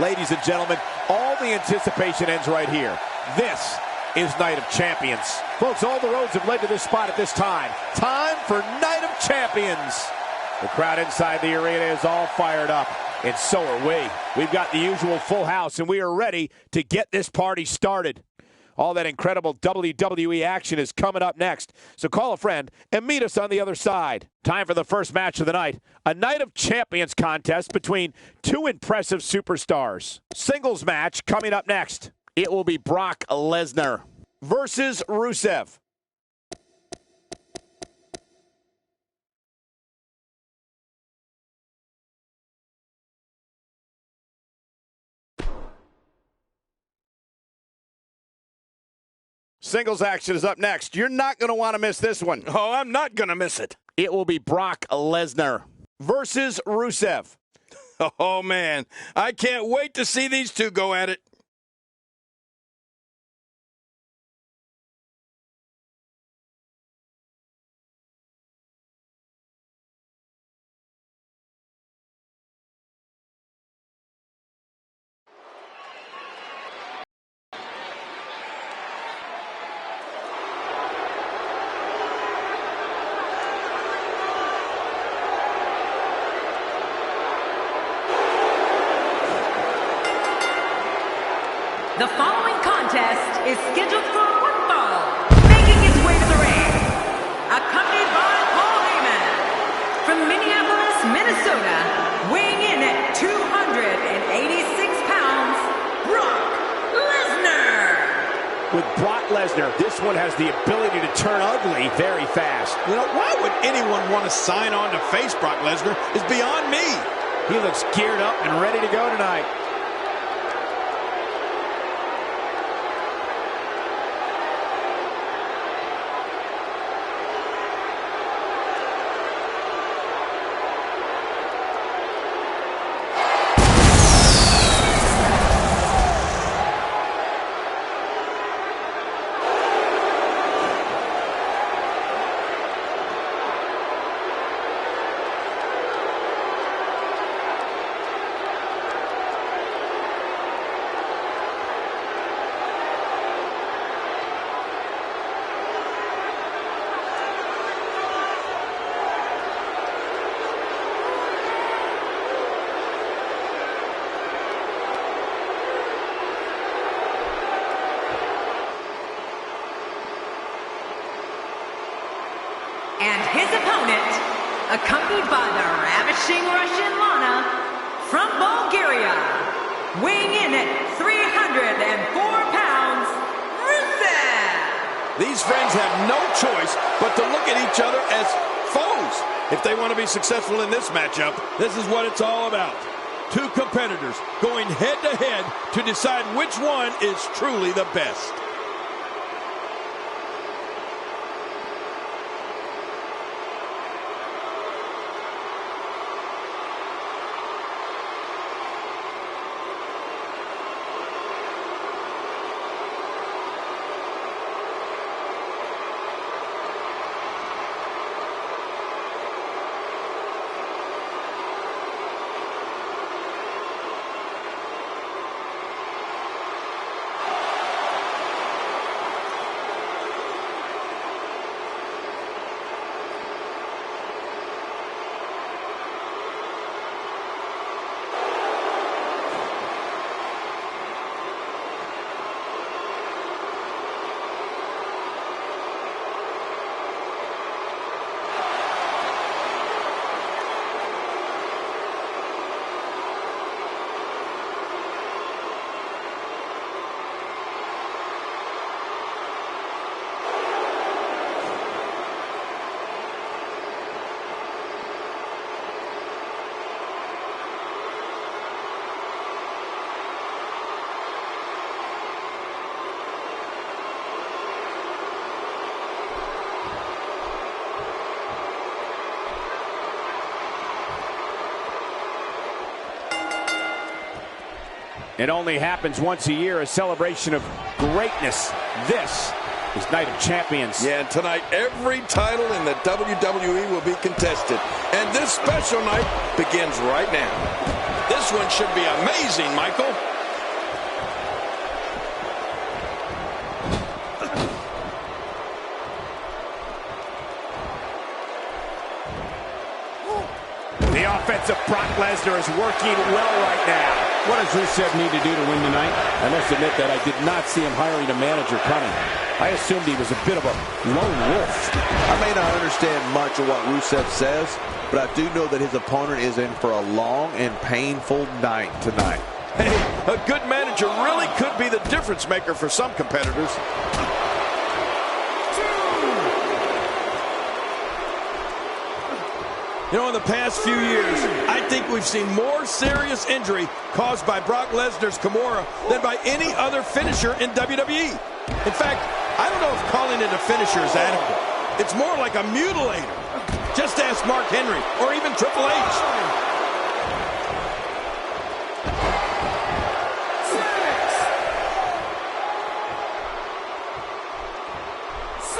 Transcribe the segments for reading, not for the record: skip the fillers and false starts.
Ladies and gentlemen, all the anticipation ends right here. This is Night of Champions. Folks, all the roads have led to this spot at this time. Time for Night of Champions. The crowd inside the arena is all fired up, and so are we. We've got the usual full house, and we are ready to get this party started. All that incredible WWE action is coming up next, so call a friend and meet us on the other side. Time for the first match of the night, a Night of Champions contest between two impressive superstars. Singles match coming up next. It will be Brock Lesnar versus Rusev. Singles action is up next. You're not going to want to miss this one. Oh, I'm not going to miss it. It will be Brock Lesnar versus Rusev. Oh, man. I can't wait to see these two go at it. The following contest is scheduled for one fall. Making his way to the ring, accompanied by Paul Heyman. From Minneapolis, Minnesota, weighing in at 286 pounds, Brock Lesnar. With Brock Lesnar, this one has the ability to turn ugly very fast. You know, why would anyone want to sign on to face Brock Lesnar is beyond me. He looks geared up and ready to go tonight. And his opponent, accompanied by the ravishing Russian Lana, from Bulgaria, weighing in at 304 pounds, Rusev! These friends have no choice but to look at each other as foes. If they want to be successful in this matchup, this is what it's all about. Two competitors going head-to-head to decide which one is truly the best. It only happens once a year, a celebration of greatness. This is Night of Champions. Yeah, and tonight every title in the WWE will be contested. And this special night begins right now. This one should be amazing, Michael. The offensive Brock Lesnar is working well right now. What does Rusev need to do to win tonight? I must admit that I did not see him hiring a manager coming. I assumed he was a bit of a lone wolf. I may not understand much of what Rusev says, but I do know that his opponent is in for a long and painful night tonight. Hey, a good manager really could be the difference maker for some competitors. You know, in the past few years, I think we've seen more serious injury caused by Brock Lesnar's Kimura than by any other finisher in WWE. In fact, I don't know if calling it a finisher is adequate. It's more like a mutilator. Just ask Mark Henry or even Triple H.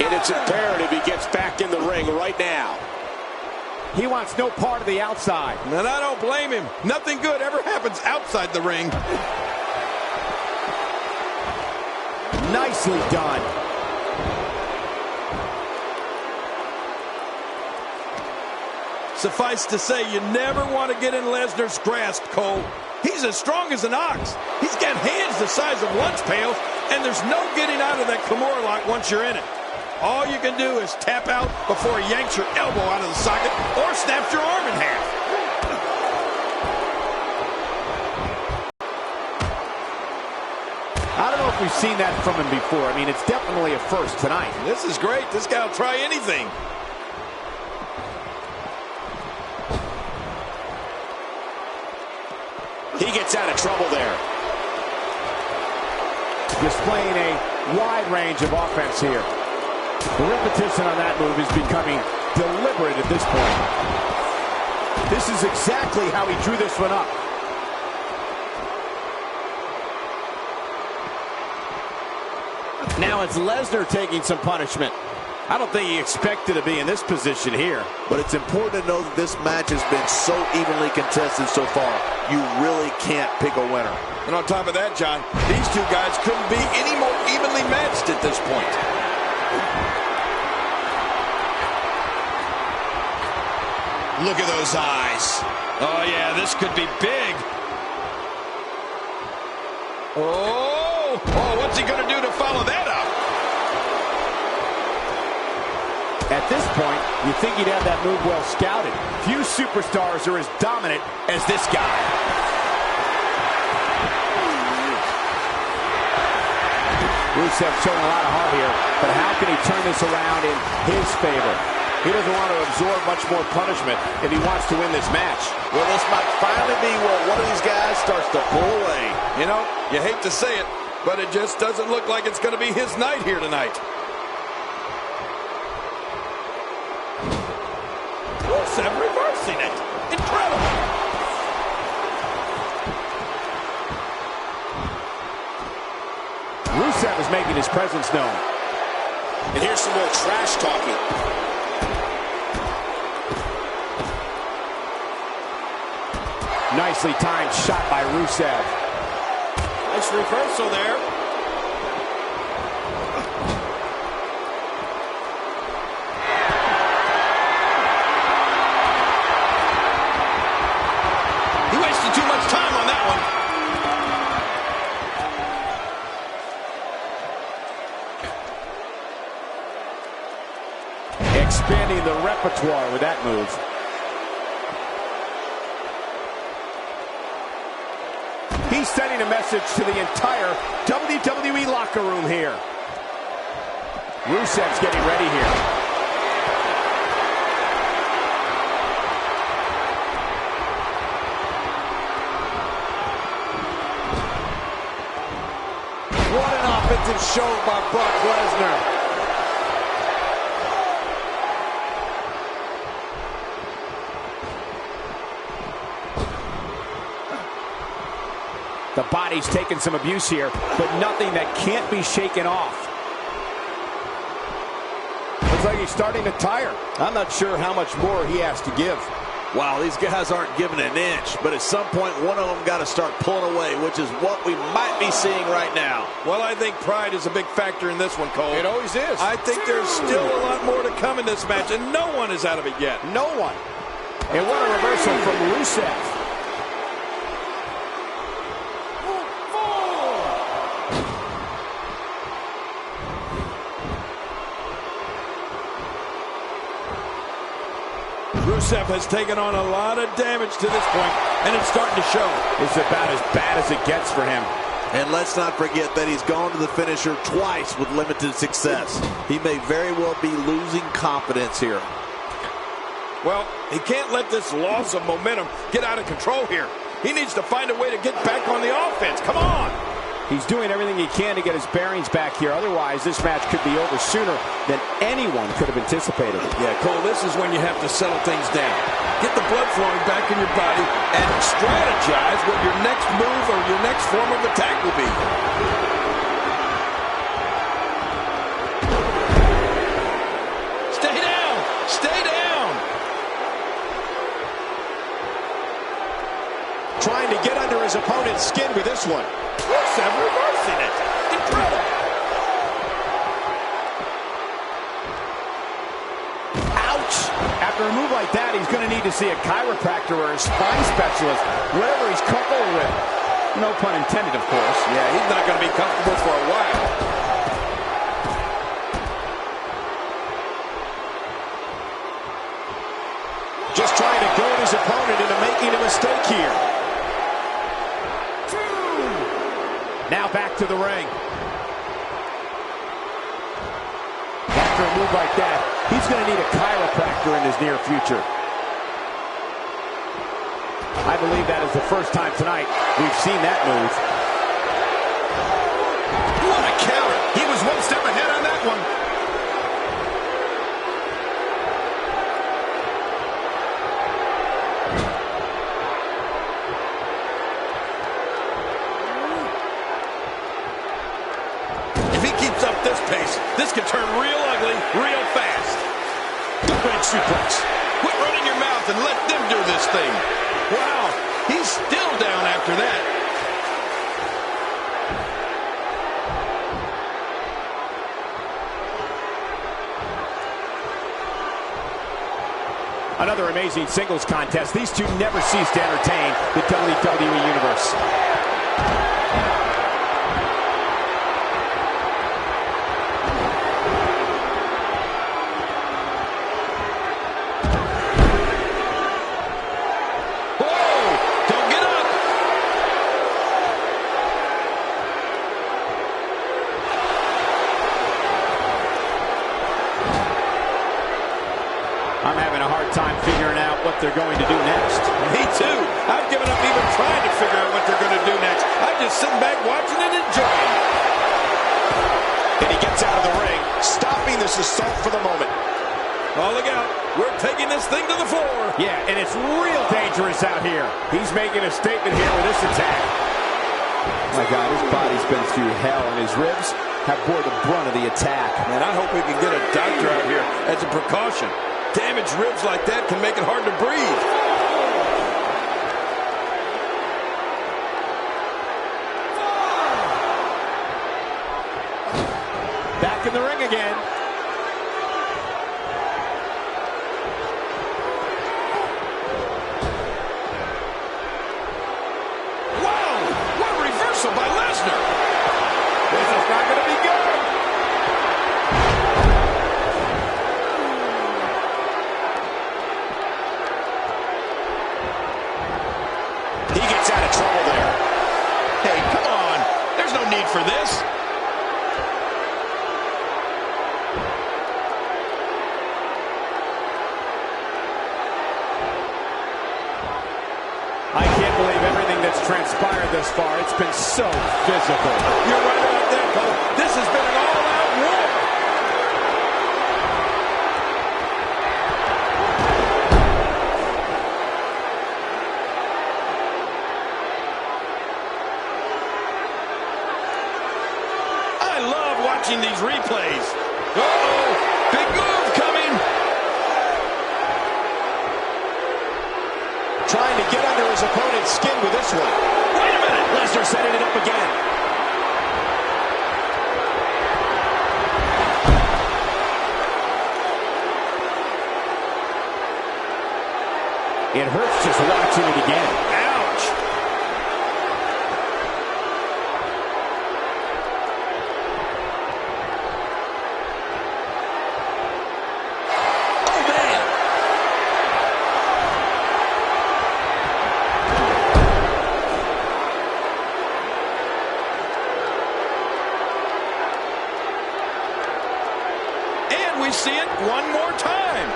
And it's imperative he gets back in the ring right now. He wants no part of the outside. And I don't blame him. Nothing good ever happens outside the ring. Nicely done. Suffice to say, you never want to get in Lesnar's grasp, Cole. He's as strong as an ox. He's got hands the size of lunch pails, and there's no getting out of that Kimura lock once you're in it. All you can do is tap out before he yanks your elbow out of the socket or snaps your arm in half. I don't know if we've seen that from him before. I mean, it's definitely a first tonight. This is great. This guy will try anything. He gets out of trouble there. Displaying a wide range of offense here. The repetition on that move is becoming deliberate at this point. This is exactly how he drew this one up. Now it's Lesnar taking some punishment. I don't think he expected to be in this position here. But it's important to know that this match has been so evenly contested so far. You really can't pick a winner. And on top of that, John, these two guys couldn't be any more evenly matched at this point. Look at those eyes. Oh, yeah, this could be big. Oh, what's he going to do to follow that up? At this point, you think he'd have that move well scouted. Few superstars are as dominant as this guy. Rusev showing a lot of heart here, but how can he turn this around in his favor? He doesn't want to absorb much more punishment if he wants to win this match. Well, this might finally be where one of these guys starts to pull away. You know, you hate to say it, but it just doesn't look like it's going to be his night here tonight. Rusev reversing it. Incredible. Rusev is making his presence known. And here's some more trash talking. Nicely timed shot by Rusev. Nice reversal there. He wasted too much time on that one. Expanding the repertoire with that move. He's sending a message to the entire WWE locker room here. Rusev's getting ready here. What an offensive show by Brock Lesnar. The body's taking some abuse here, but nothing that can't be shaken off. Looks like he's starting to tire. I'm not sure how much more he has to give. Wow, these guys aren't giving an inch, but at some point, one of them got to start pulling away, which is what we might be seeing right now. Well, I think pride is a big factor in this one, Cole. It always is. I think there's still a lot more to come in this match, and no one is out of it yet. No one. And what a reversal from Rusev. Rusev has taken on a lot of damage to this point, and it's starting to show. It's about as bad as it gets for him. And let's not forget that he's gone to the finisher twice with limited success. He may very well be losing confidence here. Well, he can't let this loss of momentum get out of control here. He needs to find a way to get back on the offense. Come on! He's doing everything he can to get his bearings back here. Otherwise, this match could be over sooner than anyone could have anticipated. Yeah, Cole, this is when you have to settle things down. Get the blood flowing back in your body and strategize what your next move or your next form of attack will be. Stay down! Stay down! Trying to get under his opponent's skin with this one. Rusev reversing it. Incredible. Ouch! After a move like that, he's going to need to see a chiropractor or a spine specialist, whatever he's comfortable with. No pun intended, of course. Yeah, he's not going to be comfortable for a while. Just trying to goad his opponent into making a mistake here. Now back to the ring. After a move like that, he's going to need a chiropractor in his near future. I believe that is the first time tonight we've seen that move. What a counter. He was one step ahead on that one. This pace, this can turn real ugly real fast. Big suplex. Quit running your mouth and let them do this thing. Wow, he's still down after that. Another amazing singles contest. These two never cease to entertain the WWE Universe. I'm having a hard time figuring out what they're going to do next. Me too. I've given up even trying to figure out what they're going to do next. I'm just sitting back watching and enjoying. And he gets out of the ring, stopping this assault for the moment. Oh, look out. We're taking this thing to the floor. Yeah, and it's real dangerous out here. He's making a statement here with this attack. My God, his body's been through hell, and his ribs have bore the brunt of the attack. Man, I hope we can get a doctor out here as a precaution. Damaged ribs like that can make it hard to breathe. Back in the ring again. Wow! What a reversal by Lesnar! This is not going to be good. He gets out of trouble there. Hey, come on. There's no need for this. I can't believe everything that's transpired thus far. It's been so physical. You're right about that, Cole. This has been an all-out war. I love watching these replays. Uh-oh, big move coming. trying to get under his opponent's skin with this one. Wait a minute. Lesnar setting it up again. It hurts just watching it again. Ouch. Oh, man. And we see it one more time.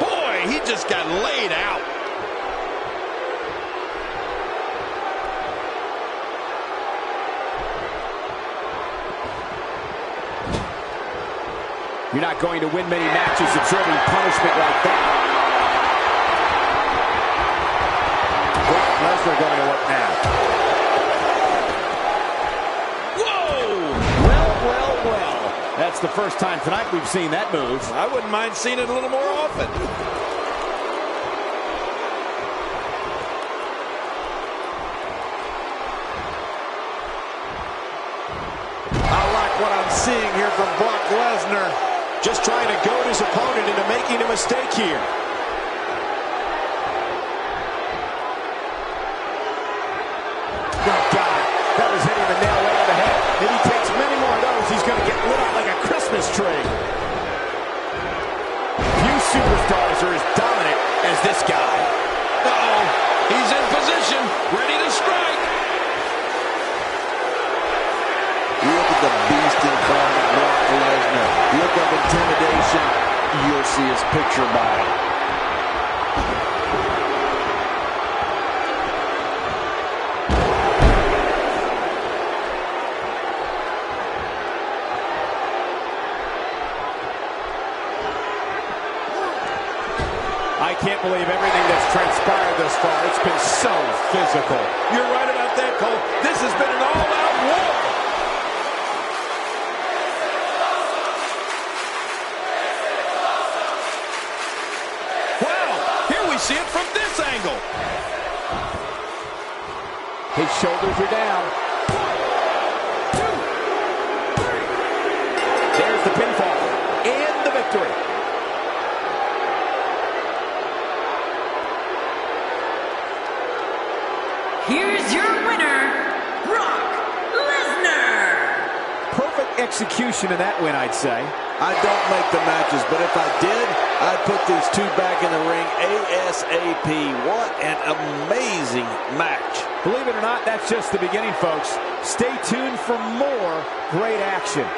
Boy, he just got laid out. You're not going to win many matches absorbing punishment like that. Lesnar going to work now. Whoa! Well. That's the first time tonight we've seen that move. I wouldn't mind seeing it a little more often. I like what I'm seeing here from Brock Lesnar. Just trying to goad his opponent into making a mistake here. Oh, God. That was hitting the nail right on the head. If he takes many more of those, he's going to get lit up like a Christmas tree. Few superstars are as dominant as this guy. Uh-oh. He's in position, ready to strike. Look at the beast incarnate Brock Lesnar. Look at intimidation. You'll see his picture by it. I can't believe everything that's transpired thus far. It's been so physical. You're right about that, Cole. This has been an all-out war. Wow, here we see it from this angle. His shoulders are down. 1, 2, 3. There's the pinfall and the victory. Here's your winner, Brock Lesnar. Perfect execution of that win, I'd say. I don't make the matches, but if I did, I'd put these two back in the ring ASAP. What an amazing match. Believe it or not, that's just the beginning, folks. Stay tuned for more great action.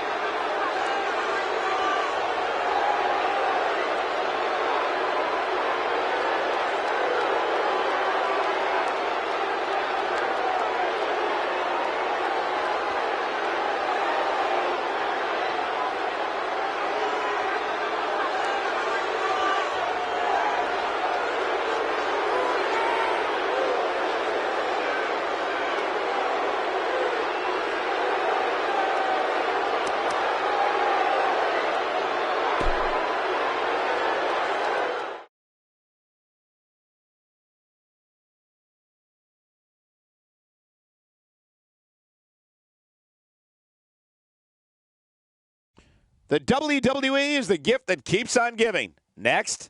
The WWE is the gift that keeps on giving. Next,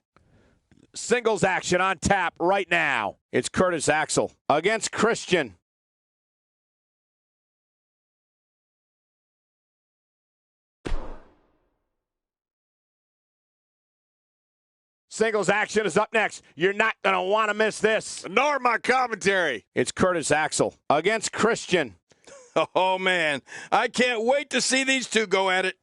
singles action on tap right now. It's Curtis Axel against Christian. Singles action is up next. You're not going to want to miss this. Nor my commentary. It's Curtis Axel against Christian. Oh, man. I can't wait to see these two go at it.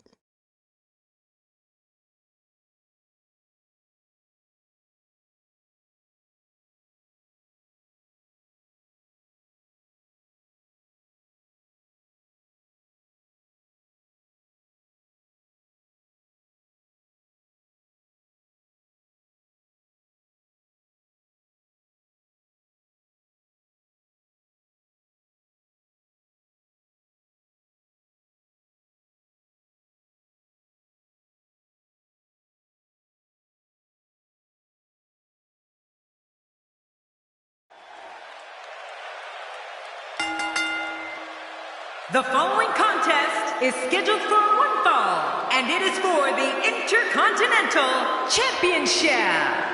The following contest is scheduled for one fall, and it is for the Intercontinental Championship.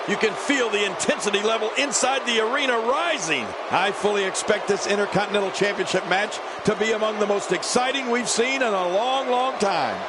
You can feel the intensity level inside the arena rising. I fully expect this Intercontinental Championship match to be among the most exciting we've seen in a long, long time.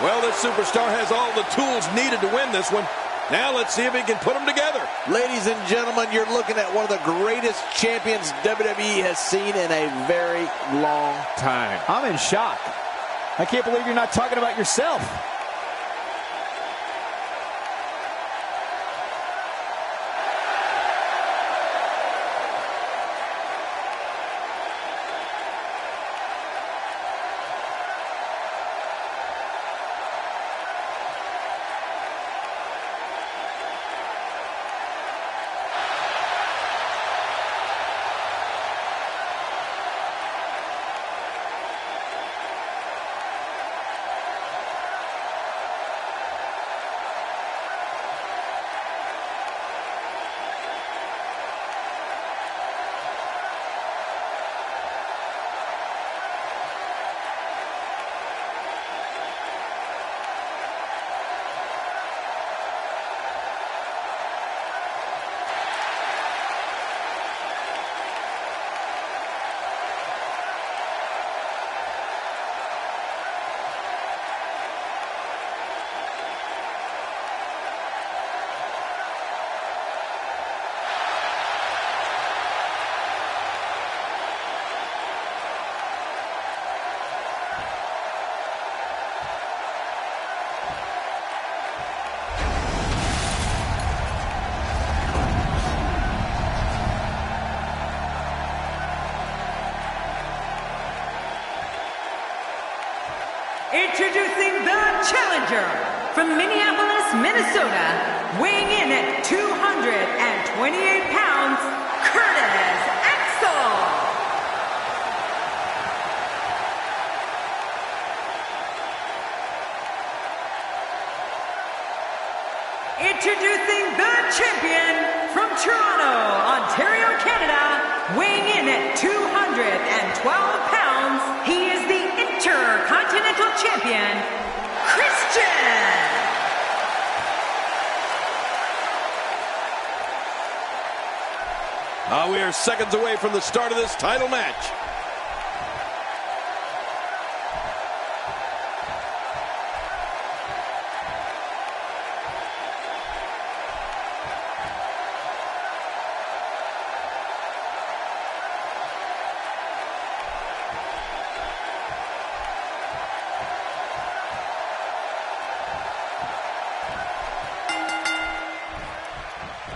Well, this superstar has all the tools needed to win this one. Now let's see if he can put them together. Ladies and gentlemen, you're looking at one of the greatest champions WWE has seen in a very long time. I'm in shock. I can't believe you're not talking about yourself. Introducing the challenger from Minneapolis, Minnesota, weighing in at 228 pounds, Curtis Axel. Introducing the champion from Toronto, Ontario, Canada, weighing in at 212 pounds, he is the Intercontinental Champion, Christian. We are seconds away from the start of this title match.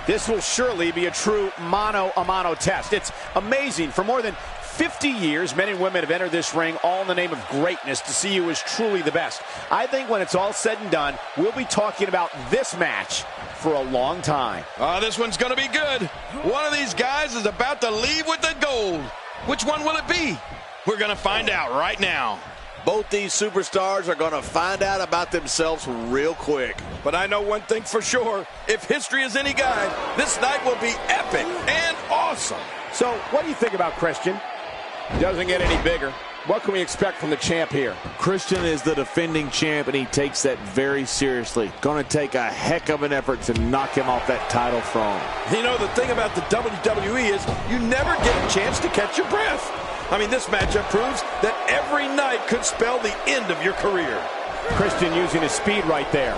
This will surely be a true mano-a-mano test. It's amazing. For more than 50 years, men and women have entered this ring all in the name of greatness to see who is truly the best. I think when it's all said and done, we'll be talking about this match for a long time. This one's going to be good. One of these guys is about to leave with the gold. Which one will it be? We're going to find out right now. Both these superstars are going to find out about themselves real quick. But I know one thing for sure. If history is any guide, this night will be epic and awesome. So, what do you think about Christian? Doesn't get any bigger. What can we expect from the champ here? Christian is the defending champ, and he takes that very seriously. Going to take a heck of an effort to knock him off that title throne. You know, the thing about the WWE is you never get a chance to catch your breath. I mean, this matchup proves that every night could spell the end of your career. Christian using his speed right there.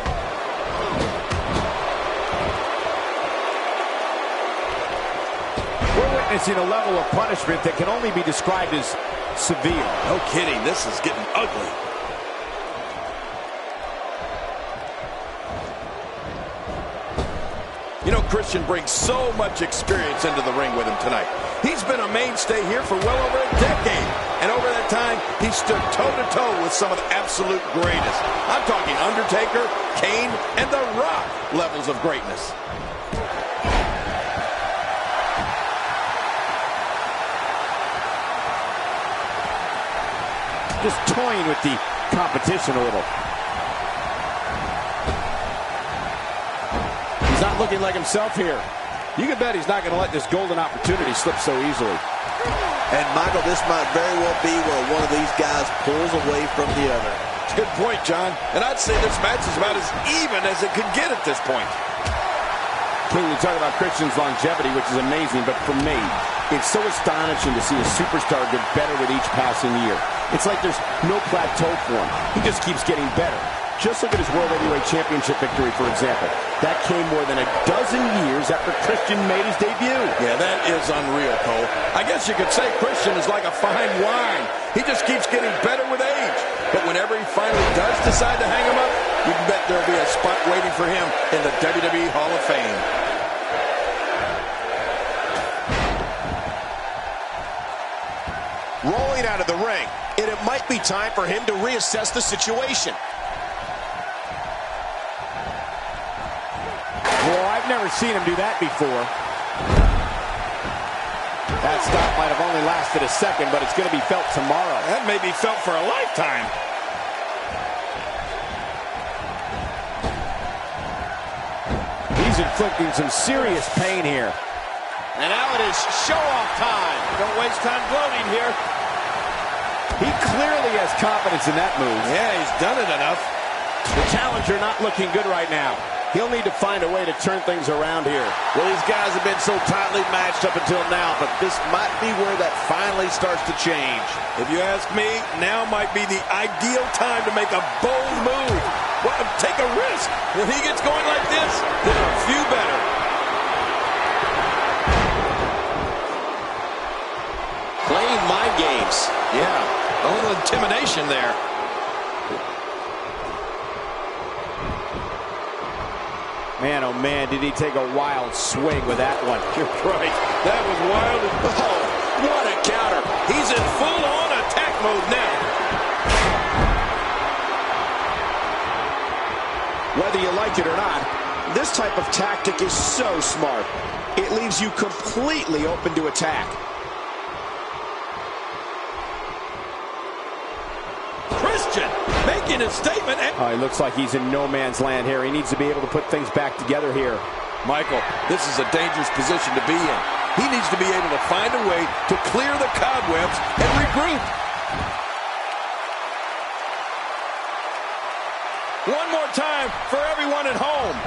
We're witnessing a level of punishment that can only be described as severe. No kidding, this is getting ugly. You know, Christian brings so much experience into the ring with him tonight. He's been a mainstay here for well over a decade. And over that time, he stood toe-to-toe with some of the absolute greatest. I'm talking Undertaker, Kane, and The Rock levels of greatness. Just toying with the competition a little. He's not looking like himself here. You can bet he's not going to let this golden opportunity slip so easily. And, Michael, this might very well be where one of these guys pulls away from the other. Good point, John. And I'd say this match is about as even as it could get at this point. King, you talk about Christian's longevity, which is amazing, but for me, it's so astonishing to see a superstar get better with each passing year. It's like there's no plateau for him. He just keeps getting better. Just look at his World Heavyweight Championship victory, for example. That came more than a dozen years after Christian made his debut. Yeah, that is unreal, Cole. I guess you could say Christian is like a fine wine. He just keeps getting better with age. But whenever he finally does decide to hang him up, you can bet there'll be a spot waiting for him in the WWE Hall of Fame. Rolling out of the ring, and it might be time for him to reassess the situation. Well, I've never seen him do that before. That stop might have only lasted a second, but it's going to be felt tomorrow. That may be felt for a lifetime. He's inflicting some serious pain here. And now it is show-off time. Don't waste time gloating here. He clearly has confidence in that move. Yeah, he's done it enough. The challenger not looking good right now. He'll need to find a way to turn things around here. Well, these guys have been so tightly matched up until now, but this might be where that finally starts to change. If you ask me, now might be the ideal time to make a bold move. Well, take a risk. When he gets going like this, there are few better. Playing mind games. Yeah, a little intimidation there. Man, oh man, did he take a wild swing with that one. You're right. That was wild. Oh, what a counter. He's in full-on attack mode now. Whether you like it or not, this type of tactic is so smart. It leaves you completely open to attack. Christian making a statement. Oh, he looks like he's in no man's land here. He needs to be able to put things back together here. Michael, this is a dangerous position to be in. He needs to be able to find a way to clear the cobwebs and regroup. One more time for everyone at home.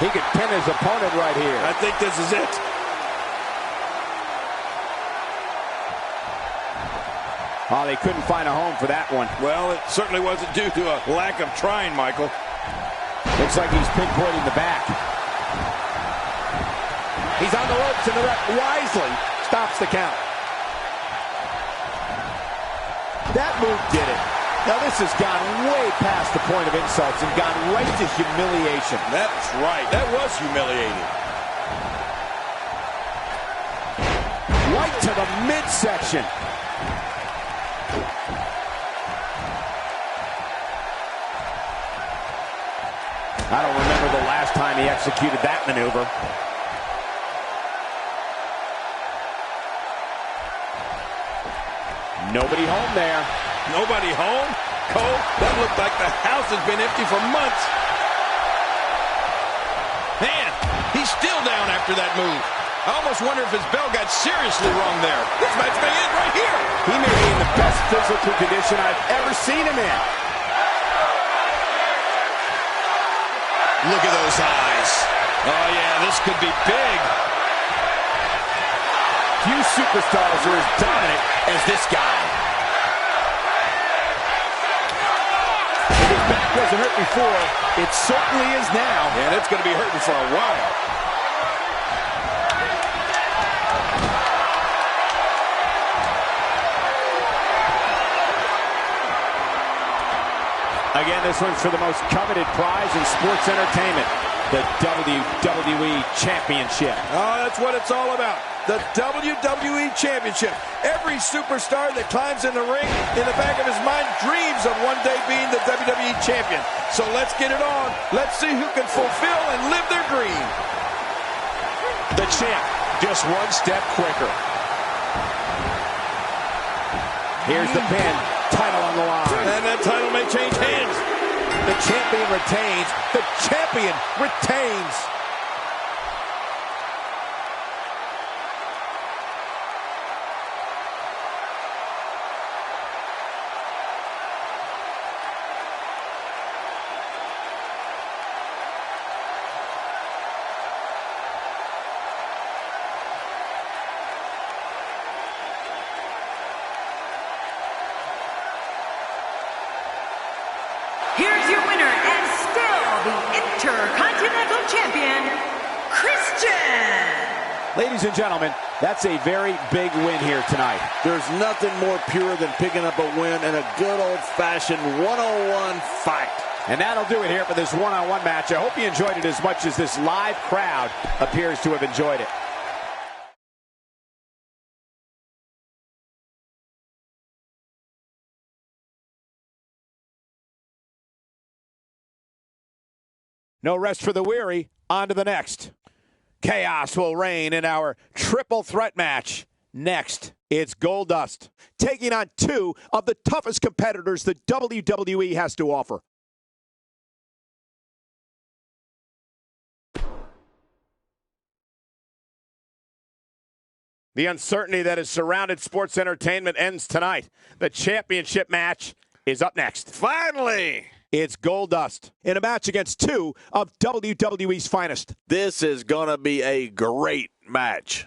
He could pin his opponent right here. I think this is it. Oh, they couldn't find a home for that one. Well, it certainly wasn't due to a lack of trying, Michael. Looks like he's pinpointing the back. He's on the ropes, and the ref wisely stops the count. That move did it. Now this has gone way past the point of insults and gone right to humiliation. That's right. That was humiliating. Right to the midsection. I don't remember the last time he executed that maneuver. Nobody home there. Nobody home? Cole, that looked like the house has been empty for months. Man, he's still down after that move. I almost wonder if his bell got seriously wrong there. This match may end right here. He may be in the best physical condition I've ever seen him in. Look at those eyes. Oh, yeah, this could be big. Few superstars are as dominant as this guy. If his back wasn't hurt before, it certainly is now. And it's going to be hurting for a while. Again, this one's for the most coveted prize in sports entertainment, the WWE Championship. Oh, that's what it's all about. The WWE Championship. Every superstar that climbs in the ring, in the back of his mind, dreams of one day being the WWE Champion. So let's get it on. Let's see who can fulfill and live their dream. The champ, just one step quicker. Here's the pin. Title on the line. And that title may change hands. The champion retains. The champion retains. Here's your winner and still the Intercontinental Champion, Christian. Ladies and gentlemen, that's a very big win here tonight. There's nothing more pure than picking up a win in a good old-fashioned one-on-one fight. And that'll do it here for this one-on-one match. I hope you enjoyed it as much as this live crowd appears to have enjoyed it. No rest for the weary. On to the next. Chaos will reign in our triple threat match. Next, it's Goldust taking on two of the toughest competitors the WWE has to offer. The uncertainty that has surrounded sports entertainment ends tonight. The championship match is up next. Finally! It's Goldust in a match against two of WWE's finest. This is going to be a great match.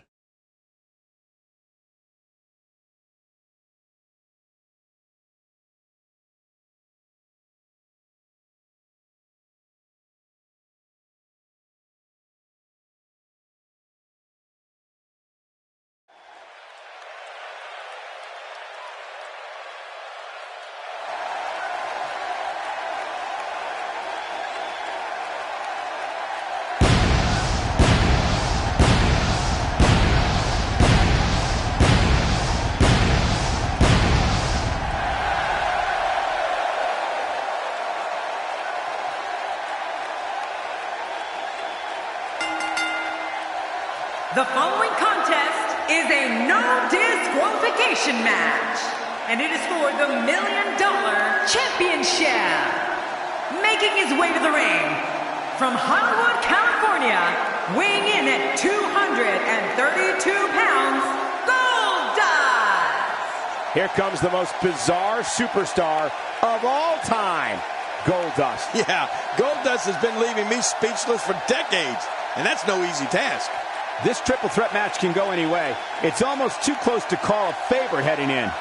The following contest is a no disqualification match, and it is for the $1 Million Championship. Making his way to the ring from Hollywood, California, weighing in at 232 pounds, Goldust. Here comes the most bizarre superstar of all time, Goldust. Yeah, Goldust has been leaving me speechless for decades, and that's no easy task. This triple threat match can go any way. It's almost too close to call a favorite heading in.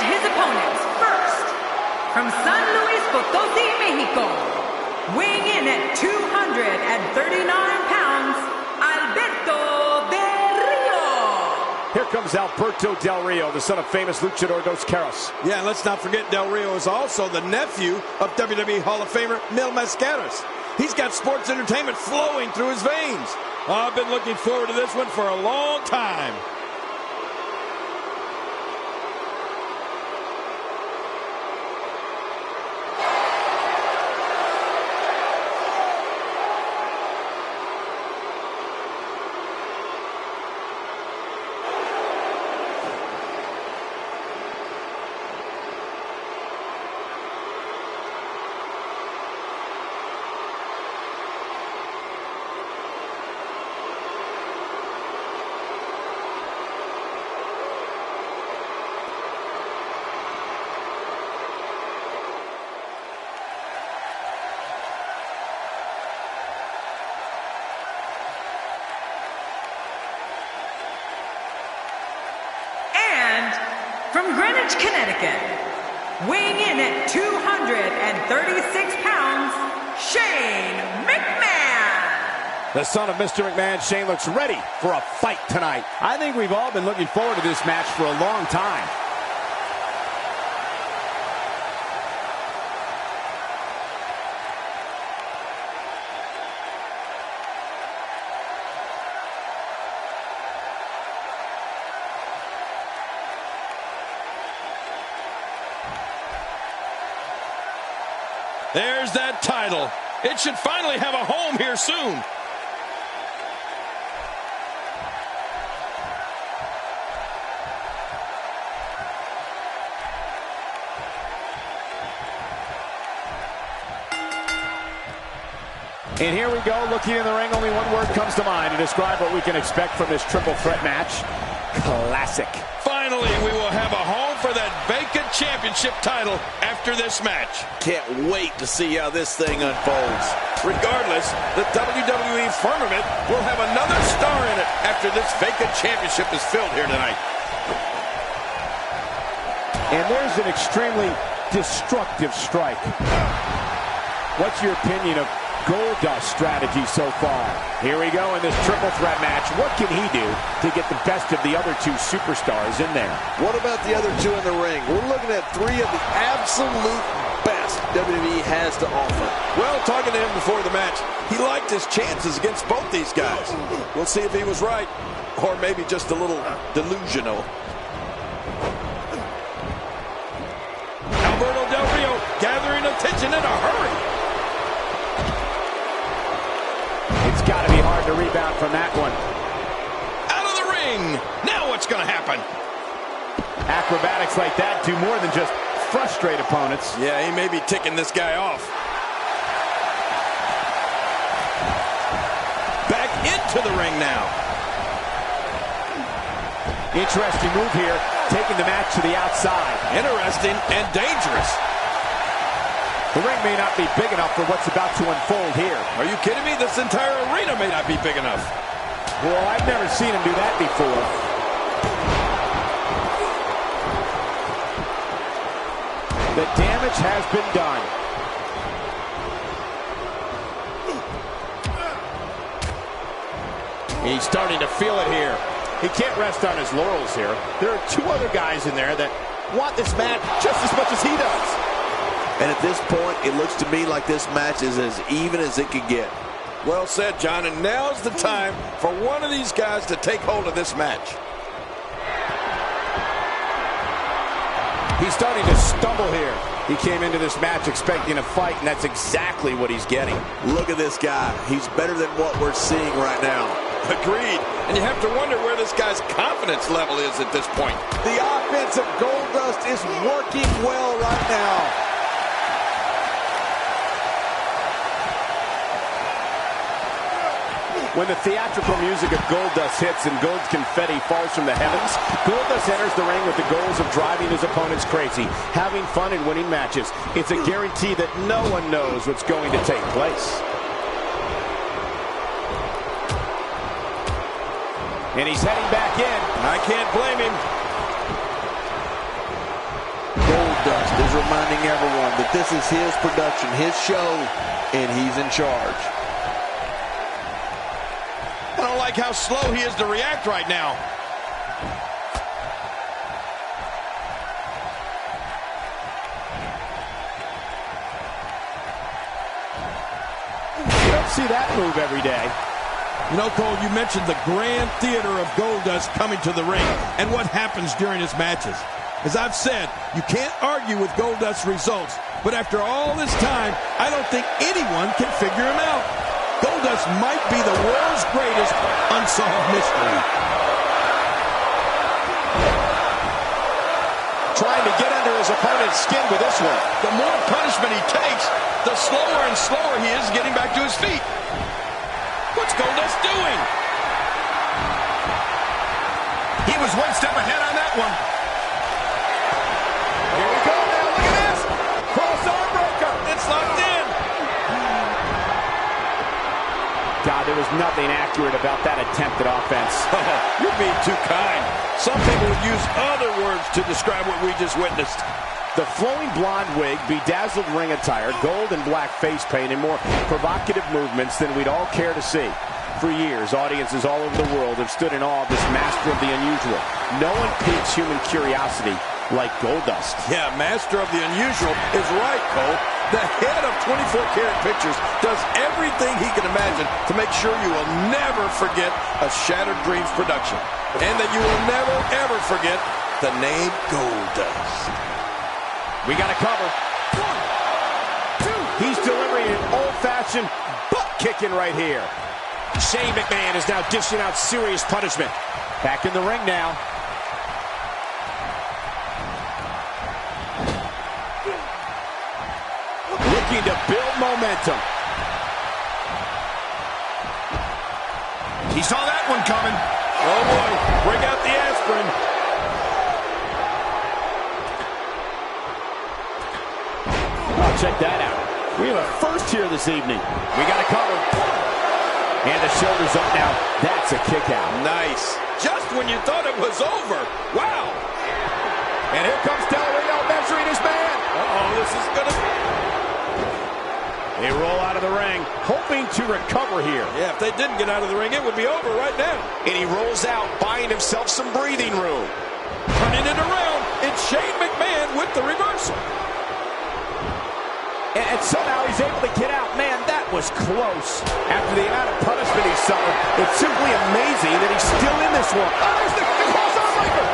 His opponents, first, from San Luis Potosí, Mexico, weighing in at 239 pounds, Alberto Del Rio. Here comes Alberto Del Rio, the son of famous luchador Dos Caras. Yeah, and let's not forget Del Rio is also the nephew of WWE Hall of Famer Mil Mascaras. He's got sports entertainment flowing through his veins. I've been looking forward to this one for a long time. From Greenwich, Connecticut, weighing in at 236 pounds, Shane McMahon. The son of Mr. McMahon, Shane, looks ready for a fight tonight. I think we've all been looking forward to this match for a long time. There's that title. It should finally have a home here soon. And here we go, looking in the ring, only one word comes to mind to describe what we can expect from this triple threat match. Classic. Finally, we will have a home for that vacant championship title after this match. Can't wait to see how this thing unfolds. Regardless, the WWE firmament will have another star in it after this vacant championship is filled here tonight. And there's an extremely destructive strike. What's your opinion of Goldust's strategy so far? Here we go in this triple threat match. What can he do to get the best of the other two superstars in there? What about the other two in the ring? We're looking at three of the absolute best WWE has to offer. Well, talking to him before the match, he liked his chances against both these guys. We'll see if he was right, or maybe just a little delusional. Alberto Del Rio gathering attention in a hurry. It's got to be hard to rebound from that one. Out of the ring. Now what's going to happen? Acrobatics like that do more than just frustrate opponents. Yeah, he may be ticking this guy off. Back into the ring now. Interesting move here, taking the match to the outside. Interesting and dangerous. The ring may not be big enough for what's about to unfold here. Are you kidding me? This entire arena may not be big enough. Well, I've never seen him do that before. The damage has been done. He's starting to feel it here. He can't rest on his laurels here. There are two other guys in there that want this match just as much as he does. And at this point, it looks to me like this match is as even as it could get. Well said, John, and now's the time for one of these guys to take hold of this match. He's starting to stumble here. He came into this match expecting a fight, and that's exactly what he's getting. Look at this guy. He's better than what we're seeing right now. Agreed. And you have to wonder where this guy's confidence level is at this point. The offense of Goldust is working well right now. When the theatrical music of Goldust hits and gold confetti falls from the heavens, Goldust enters the ring with the goals of driving his opponents crazy, having fun and winning matches. It's a guarantee that no one knows what's going to take place. And he's heading back in. I can't blame him. Goldust is reminding everyone that this is his production, his show, and he's in charge. I don't like how slow he is to react right now. You don't see that move every day. You know, Cole, you mentioned the grand theater of Goldust coming to the ring and what happens during his matches. As I've said, you can't argue with Goldust's results, but after all this time, I don't think anyone can figure him out. Goldust might be the world's greatest unsolved mystery. Trying to get under his opponent's skin with this one. The more punishment he takes, the slower and slower he is getting back to his feet. What's Goldust doing? He was one step ahead on that one. Here we go now. Look at this. Cross arm breaker. It's locked in. God, there was nothing accurate about that attempted offense. Oh, you're being too kind. Some people would use other words to describe what we just witnessed. The flowing blonde wig, bedazzled ring attire, gold and black face paint, and more provocative movements than we'd all care to see. For years, audiences all over the world have stood in awe of this master of the unusual. No one piques human curiosity like Goldust. Yeah, master of the unusual is right, Cole. The head of 24 Karat Pictures does everything he can imagine to make sure you will never forget a Shattered Dreams production. And that you will never, ever forget the name Goldust. We got to cover. 1, 2. He's delivering an old-fashioned butt-kicking right here. Shane McMahon is now dishing out serious punishment. Back in the ring now. Looking to build momentum. He saw that one coming. Oh, boy. Bring out the aspirin. Check that out. We have a first here this evening. We got to cover. And the shoulders up now. That's a kick out. Nice. Just when you thought it was over. Wow. And here comes Del Rio measuring his man. Uh-oh, this is going to... They roll out of the ring, hoping to recover here. Yeah, if they didn't get out of the ring, it would be over right now. And he rolls out, buying himself some breathing room. Turning it around, it's Shane McMahon with the reversal. And somehow he's able to get out. Man, that was close. After the amount of punishment he suffered, it's simply amazing that he's still in this one. Oh, there's the cross-arm breaker.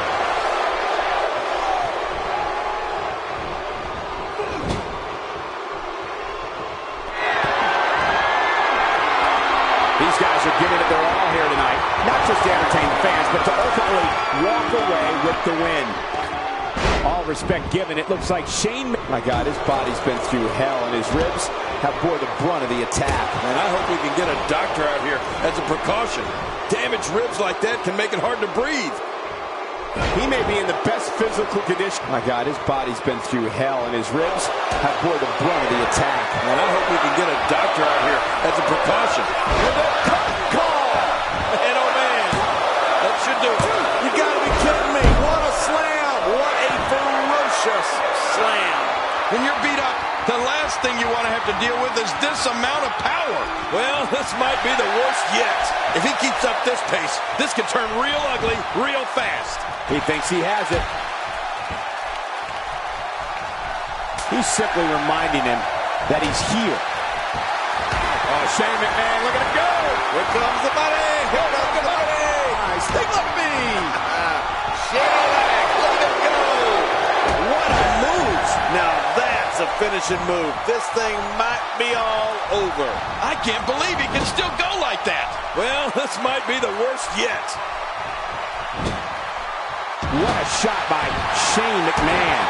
These guys are giving it their all here tonight. Not just to entertain the fans, but to ultimately walk away with the win. All respect given, it looks like Shane... My God, his body's been through hell, and his ribs have bore the brunt of the attack. And I hope we can get a doctor out here as a precaution. Damaged ribs like that can make it hard to breathe. He may be in the best physical condition. My God, his body's been through hell, and his ribs have bore the brunt of the attack. And I hope we can get a doctor out here as a precaution. With a curtain call! And oh man, that should do it. You gotta be kidding me. What a slam. What a ferocious slam. When you're beat up, the last thing you want to have to deal with is this amount of power. Well, this might be the worst yet. If he keeps up this pace, this could turn real ugly real fast. He thinks he has it. He's simply reminding him that he's here. Oh, Shane McMahon, look at him go. Here comes the money. Here comes the money. Nice. They love me. Shane, look at him go. What a move. Now that's a finishing move. This thing might be all over. I can't believe he can still go like that. Well, this might be the worst yet. What a shot by Shane McMahon.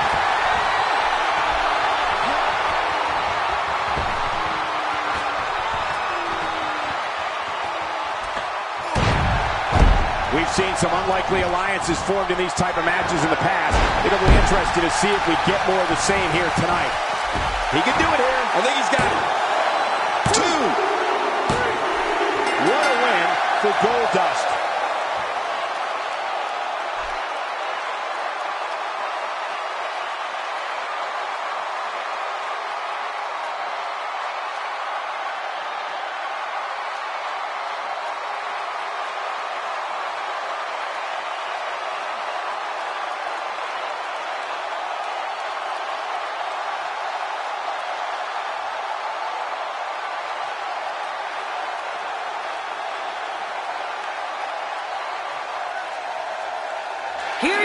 We've seen some unlikely alliances formed in these type of matches in the past. It'll be interesting to see if we get more of the same here tonight. He can do it here. I think he's got it. 2. What a win for Goldust.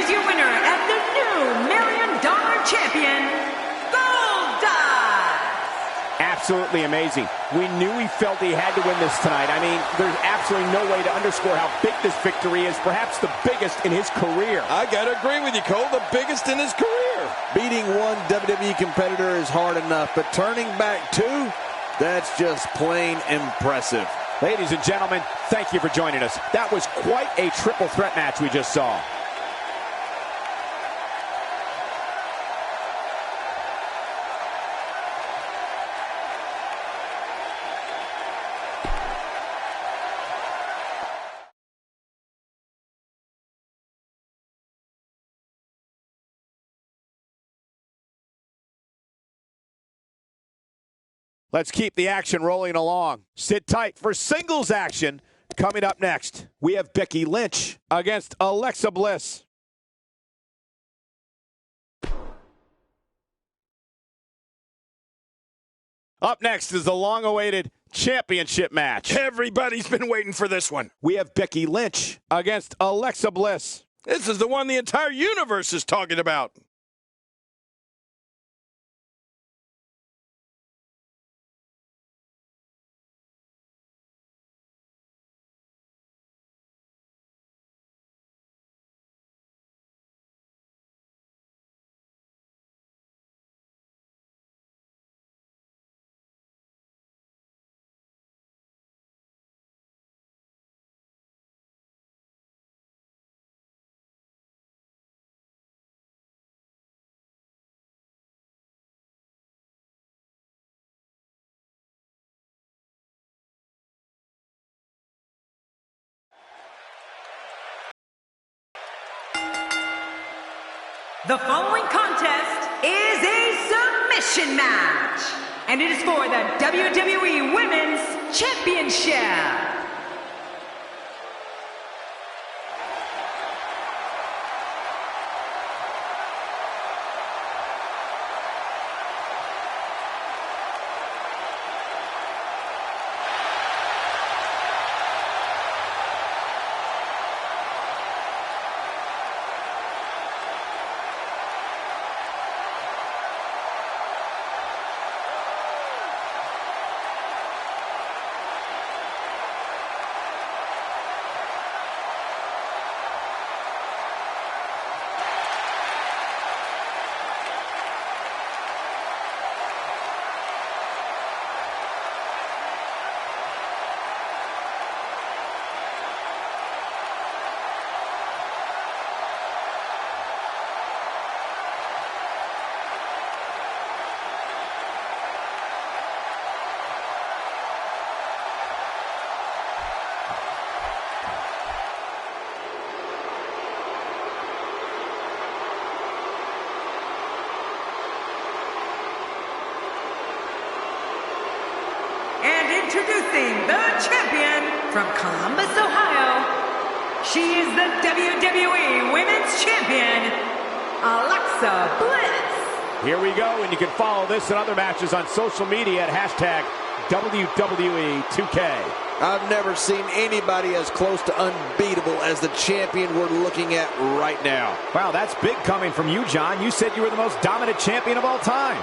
here's your winner and the new $1 Million Champion, Goldust. Absolutely amazing. We knew he felt he had to win this tonight. I mean, there's absolutely no way to underscore how big this victory is, perhaps the biggest in his career. I got to agree with you, Cole, the biggest in his career. Beating one WWE competitor is hard enough, but turning back two, that's just plain impressive. Ladies and gentlemen, thank you for joining us. That was quite a triple threat match we just saw. Let's keep the action rolling along. Sit tight for singles action. Coming up next, we have Becky Lynch against Alexa Bliss. Up next is the long-awaited championship match. Everybody's been waiting for this one. We have Becky Lynch against Alexa Bliss. This is the one the entire universe is talking about. The following contest is a submission match, and it is for the WWE Women's Championship. Introducing the champion from Columbus, Ohio. She is the WWE Women's Champion, Alexa Bliss. Here we go, and you can follow this and other matches on social media at hashtag WWE 2K. I've never seen anybody as close to unbeatable as the champion we're looking at right now. Wow, that's big coming from you, John. You said you were the most dominant champion of all time.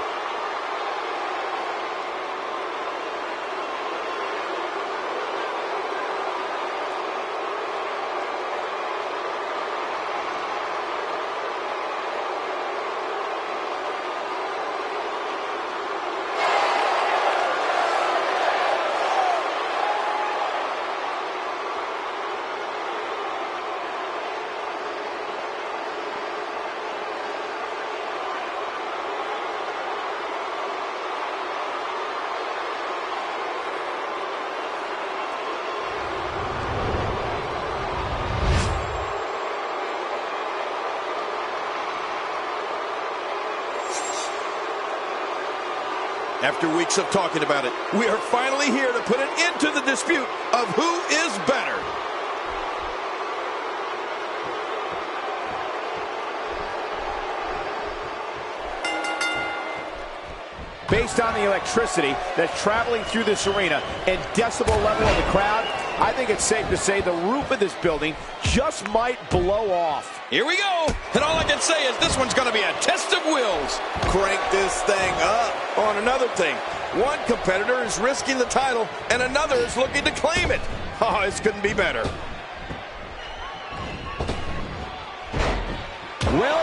After weeks of talking about it, we are finally here to put an end to the dispute of who is better. Based on the electricity that's traveling through this arena and decibel level of the crowd, I think it's safe to say the roof of this building just might blow off. Here we go. And all I can say is this one's going to be a test of wills. Crank this thing up. On another thing, one competitor is risking the title and another is looking to claim it. Oh, this couldn't be better. Well.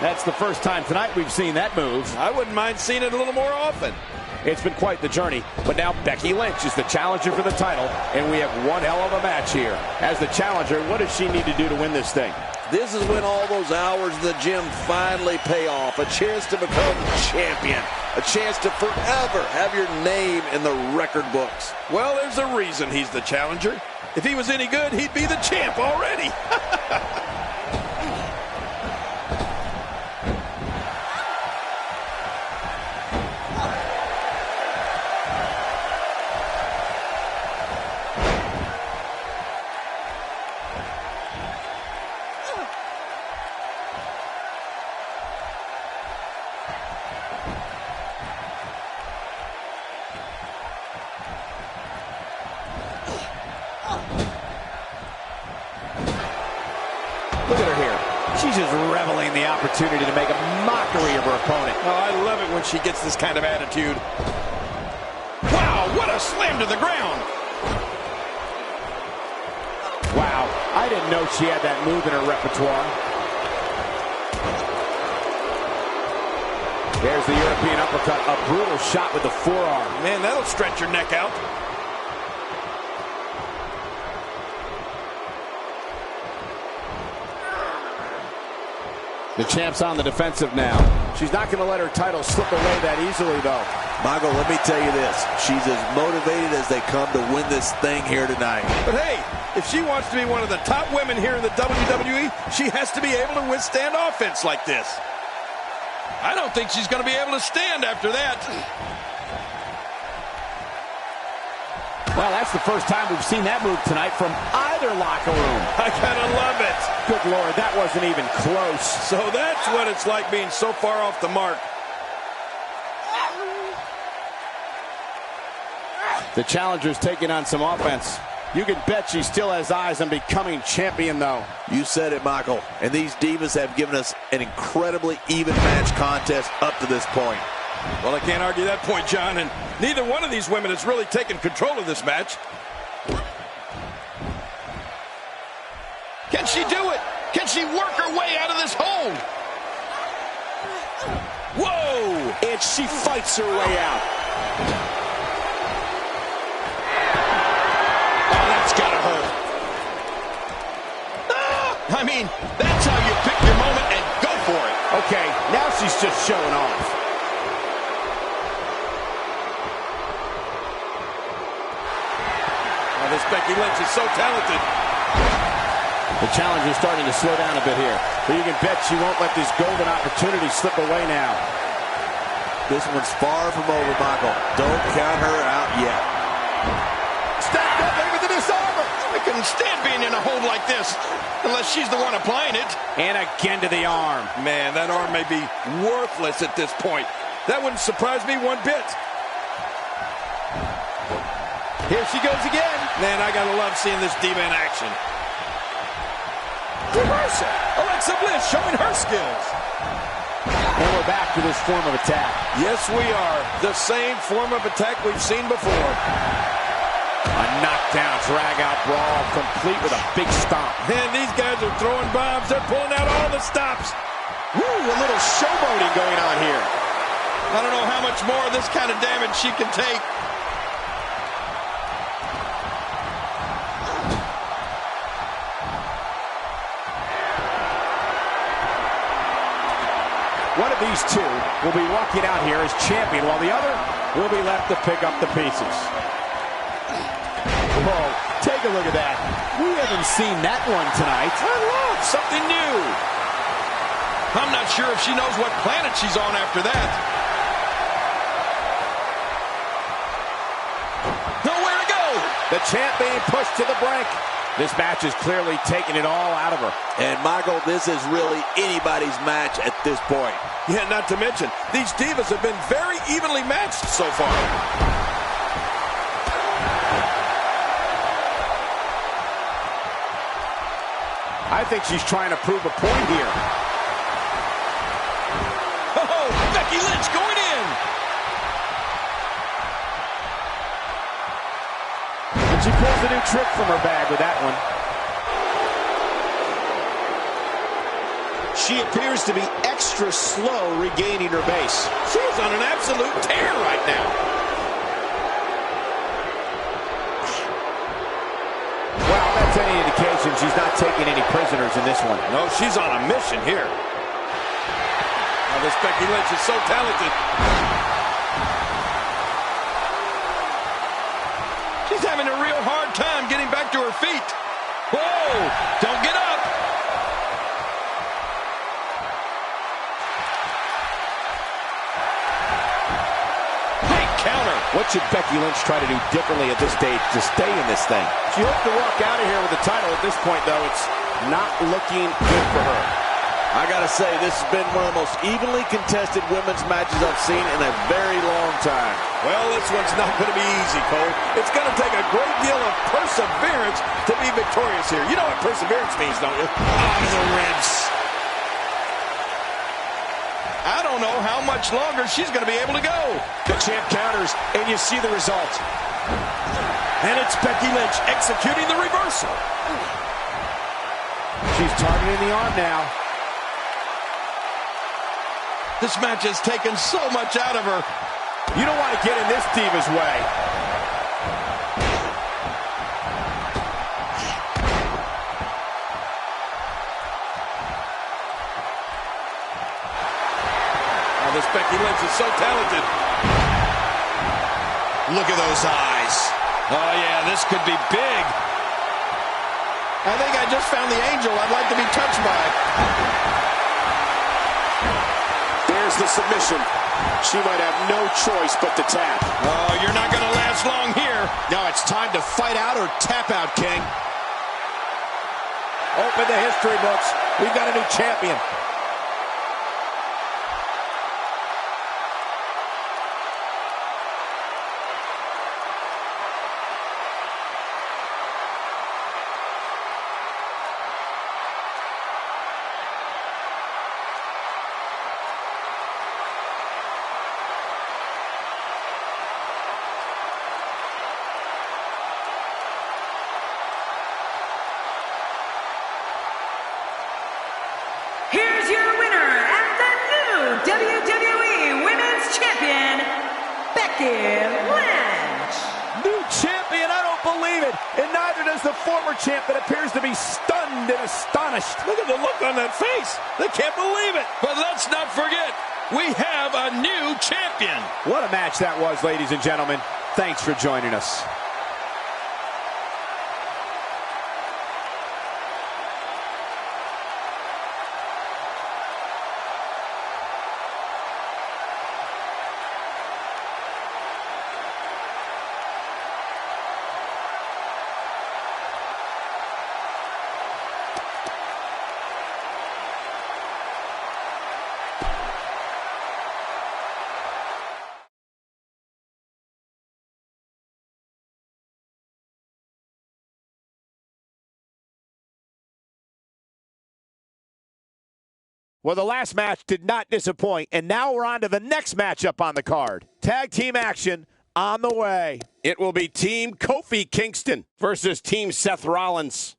That's the first time tonight we've seen that move. I wouldn't mind seeing it a little more often. It's been quite the journey, but now Becky Lynch is the challenger for the title, and we have one hell of a match here. As the challenger, what does she need to do to win this thing? This is when all those hours in the gym finally pay off. A chance to become champion. A chance to forever have your name in the record books. Well, there's a reason he's the challenger. If he was any good, he'd be the champ already. Look at her here. She's just reveling in the opportunity to make a mockery of her opponent. Oh, I love it when she gets this kind of attitude. Wow, what a slam to the ground. Wow, I didn't know she had that move in her repertoire. There's the European uppercut, a brutal shot with the forearm. Man, that'll stretch your neck out. The champ's on the defensive now. She's not going to let her title slip away that easily, though. Michael, let me tell you this. She's as motivated as they come to win this thing here tonight. But hey, if she wants to be one of the top women here in the WWE, she has to be able to withstand offense like this. I don't think she's going to be able to stand after that. Well, that's the first time we've seen that move tonight from either locker room. I gotta love it. Good Lord, that wasn't even close. So that's what it's like being so far off the mark. The challenger's taking on some offense. You can bet she still has eyes on becoming champion, though. You said it, Michael. And these divas have given us an incredibly even match contest up to this point. Well, I can't argue that point, John, and neither one of these women has really taken control of this match. Can she do it? Can she work her way out of this hold? Whoa! And she fights her way out. Oh, that's gotta hurt. I mean, that's how you pick your moment and go for it. Okay, now she's just showing off. Oh, this Becky Lynch is so talented. The challenger's starting to slow down a bit here, but you can bet she won't let this golden opportunity slip away now. This one's far from over, Michael. Don't count her out yet. Stacked up there with the disarmer. I couldn't stand being in a hold like this unless she's the one applying it. And again to the arm. Man, that arm may be worthless at this point. That wouldn't surprise me one bit. Here she goes again. Man, I gotta love seeing this diva in action. Reversal. Alexa Bliss showing her skills. And we're back to this form of attack. Yes, we are. The same form of attack we've seen before. A knockdown, drag-out brawl, complete with a big stomp. Man, these guys are throwing bombs. They're pulling out all the stops. Woo, a little showboating going on here. I don't know how much more of this kind of damage she can take. One of these two will be walking out here as champion, while the other will be left to pick up the pieces. Whoa, take a look at that. We haven't seen that one tonight. I love something new. I'm not sure if she knows what planet she's on after that. Nowhere to go. The champ being pushed to the brink. This match is clearly taking it all out of her. And, Michael, this is really anybody's match at this point. Yeah, not to mention, these divas have been very evenly matched so far. I think she's trying to prove a point here. Oh, Becky Lynch going in. And she pulls a new trick from her bag with that one. She appears to be extra slow regaining her base. She is on an absolute tear right now. Well, that's any indication she's not taking any prisoners in this one. No, she's on a mission here. Now, this Becky Lynch is so talented. She's having a real hard time getting back to her feet. Whoa! Don't get up. Counter. What should Becky Lynch try to do differently at this stage to stay in this thing? She hopes to walk out of here with the title. At this point, though, it's not looking good for her. I gotta say, this has been one of the most evenly contested women's matches I've seen in a very long time. Well, this one's not going to be easy, Cole. It's going to take a great deal of perseverance to be victorious here. You know what perseverance means, don't you? Oh, the ribs. I don't know how much longer she's going to be able to go. The champ counters, and you see the result. And it's Becky Lynch executing the reversal. She's targeting the arm now. This match has taken so much out of her. You don't want to get in this diva's way. This Becky Lynch is so talented. Look at those eyes. Oh, yeah, this could be big. I think I just found the angel I'd like to be touched by. There's the submission. She might have no choice but to tap. Oh, you're not going to last long here. Now it's time to fight out or tap out, King. Open the history books. We've got a new champion. Here's your winner and the new WWE Women's Champion, Becky Lynch. New champion, I don't believe it. And neither does the former champ that appears to be stunned and astonished. Look at the look on that face. They can't believe it. But let's not forget, we have a new champion. What a match that was, ladies and gentlemen. Thanks for joining us. Well, the last match did not disappoint, and now we're on to the next matchup on the card. Tag team action on the way. It will be Team Kofi Kingston versus Team Seth Rollins.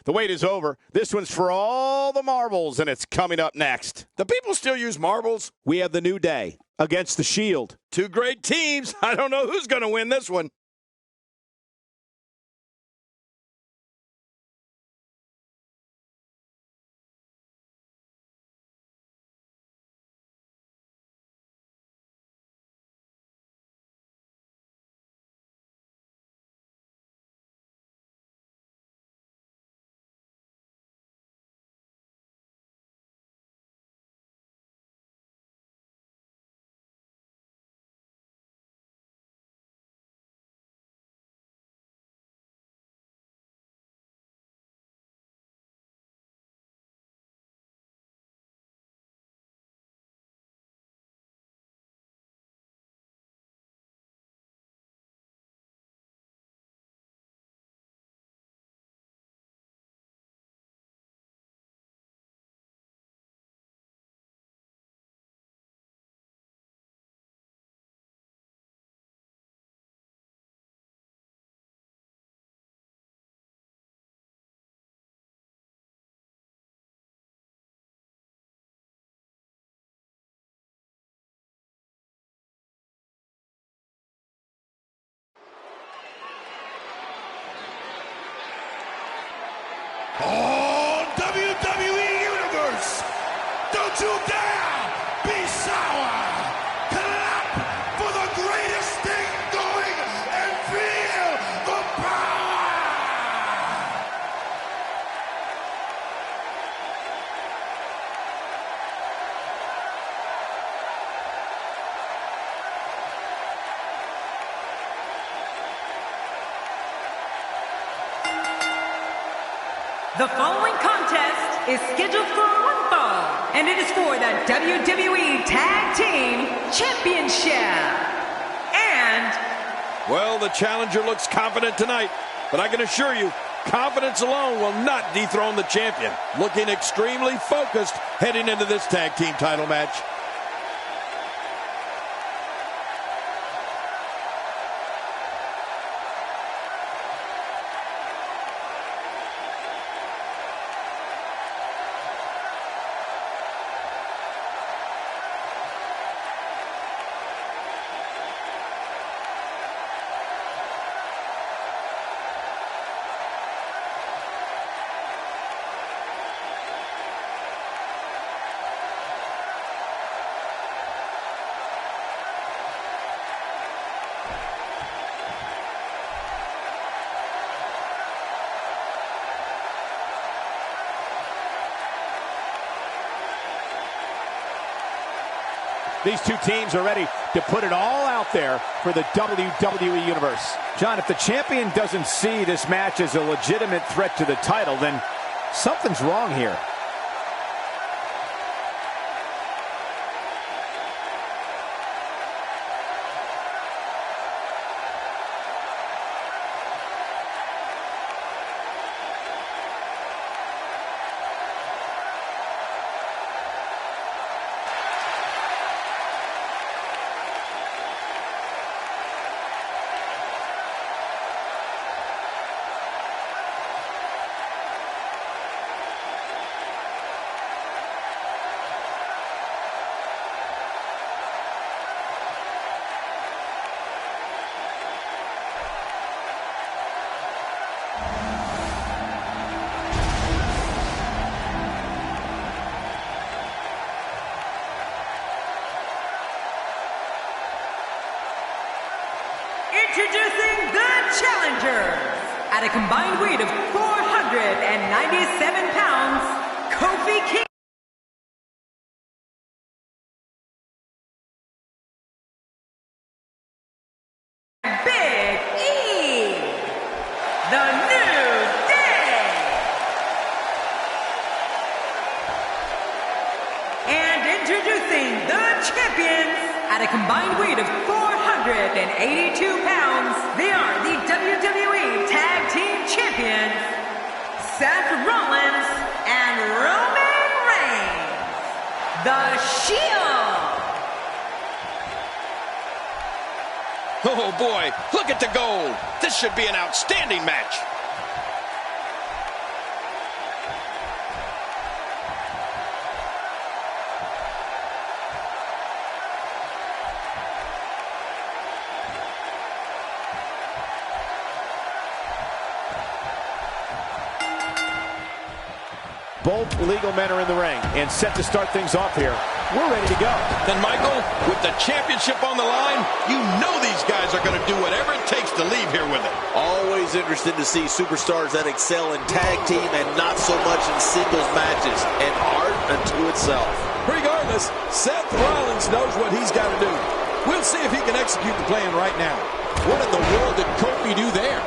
The wait is over. This one's for all the marbles, and it's coming up next. Do people still use marbles? We have the New Day against the Shield. Two great teams. I don't know who's going to win this one. The following contest is scheduled for one fall, and it is for the WWE Tag Team Championship. And, well, the challenger looks confident tonight, but I can assure you, confidence alone will not dethrone the champion. Looking extremely focused heading into this tag team title match. These two teams are ready to put it all out there for the WWE Universe. John, if the champion doesn't see this match as a legitimate threat to the title, then something's wrong here. introducing the challengers. At a combined weight of 497 pounds, Kofi Kingston. Big E, the New Day. And introducing the champions at a combined weight of 482 pounds, they are the WWE Tag Team Champions, Seth Rollins and Roman Reigns. The Shield. Oh boy, look at the gold. This should be an outstanding match. Both legal men are in the ring and set to start things off here. We're ready to go. Then, Michael, with the championship on the line, you know these guys are going to do whatever it takes to leave here with it. Always interested to see superstars that excel in tag team and not so much in singles matches. An art unto itself. Regardless, Seth Rollins knows what he's got to do. We'll see if he can execute the plan right now. What in the world did Kofi do there?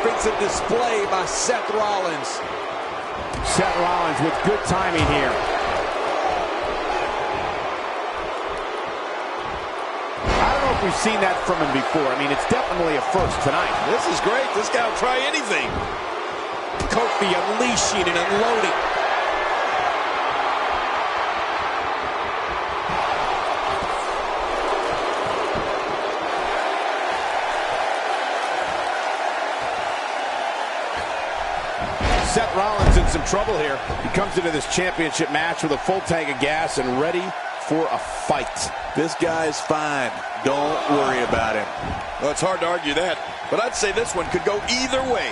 Offensive display by Seth Rollins. Seth Rollins with good timing here. I don't know if we've seen that from him before. I mean, it's definitely a first tonight. This is great. This guy will try anything. Kofi unleashing and unloading. Seth Rollins in some trouble here. He comes into this championship match with a full tank of gas and ready for a fight. This guy's fine. Don't worry about him. Well, it's hard to argue that, but I'd say this one could go either way.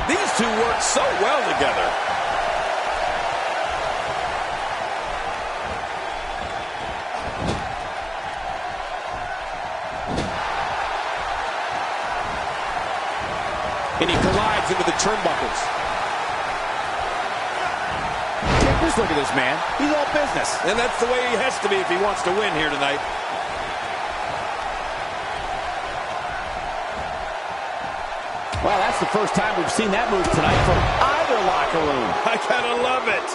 These two work so well together. And he collides into the turnbuckles. Just look at this man. He's all business. And that's the way he has to be if he wants to win here tonight. Well, that's the first time we've seen that move tonight from either locker room. I gotta love it.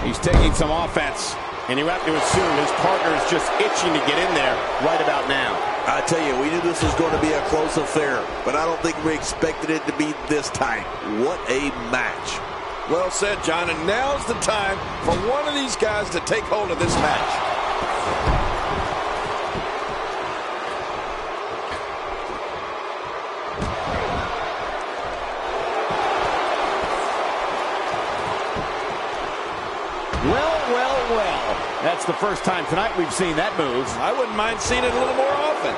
He's taking some offense, and you have to assume his partner is just itching to get in there right about now. I tell you, we knew this was going to be a close affair, but I don't think we expected it to be this tight. What a match. Well said, John, and now's the time for one of these guys to take hold of this match. Well, that's the first time tonight we've seen that move. I wouldn't mind seeing it a little more often.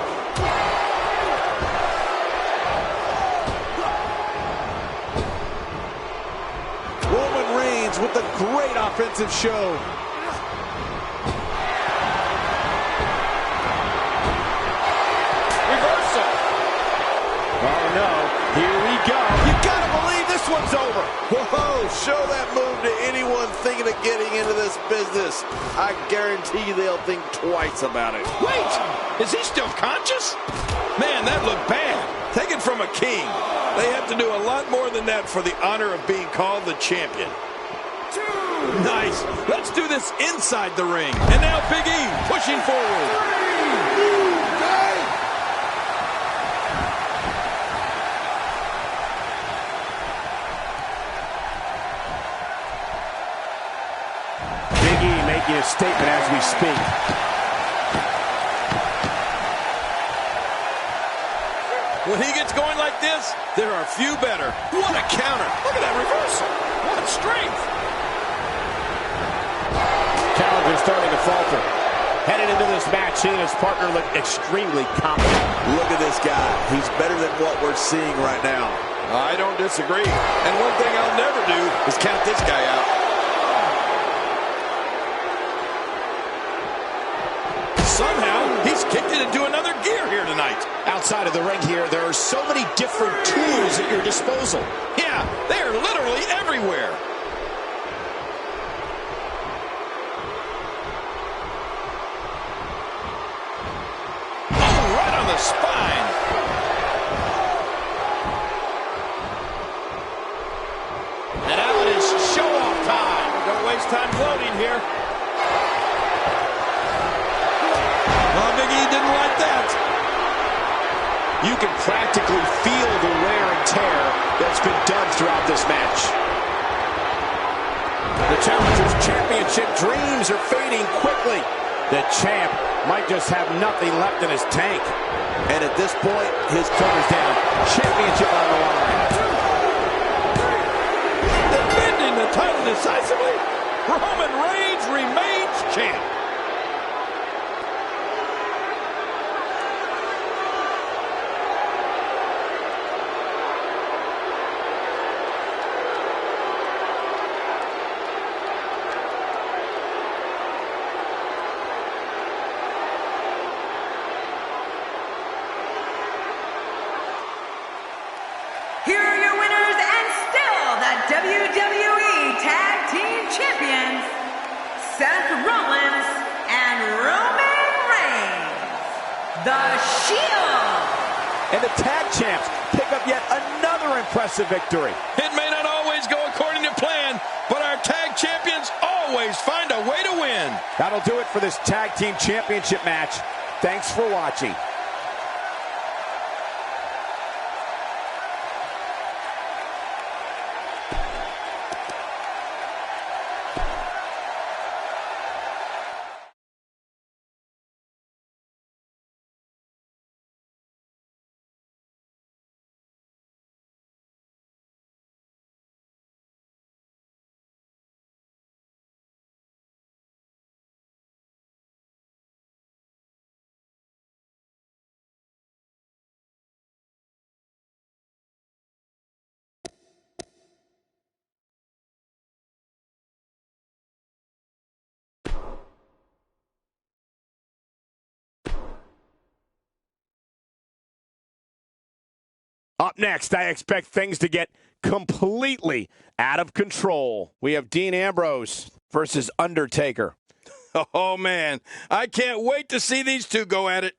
Roman Reigns with a great offensive show. Reversal. Oh, no. Here we go. You gotta believe this one's over. Whoa, show that move to anyone thinking of getting into this business. I guarantee you they'll think twice about it. Wait, is he still conscious? Man, that looked bad. Taken from a king. They have to do a lot more than that for the honor of being called the champion. Nice. Let's do this inside the ring. And now Big E pushing forward. Big E making a statement as we speak. When he gets going like this, there are few better. What a counter. Look at that reversal. What strength. Challenger starting to falter. Headed into this match, he and his partner look extremely confident. Look at this guy. He's better than what we're seeing right now. I don't disagree. And one thing I'll never do is count this guy out. Somehow, he's kicked it into another gear here tonight. Outside of the ring here, there are so many different tools at your disposal. Yeah, they are literally everywhere. Oh, right on the spine. And now it is show-off time. Don't waste time gloating here. Well, Big E didn't like that. You can practically feel the wear and tear that's been done throughout this match. The Challenger's championship dreams are fading quickly. The champ might just have nothing left in his tank. And at this point, his Shoulders down. Championship on the line. Defending the title decisively, Roman Reigns remains champ. Here are your winners and still the WWE Tag Team Champions, Seth Rollins and Roman Reigns. The Shield. And the tag champs pick up yet another impressive victory. It may not always go according to plan, but our tag champions always find a way to win. That'll do it for this tag team championship match. Thanks for watching. Up next, I expect things to get completely out of control. We have Dean Ambrose versus Undertaker. Oh, man. I can't wait to see these two go at it.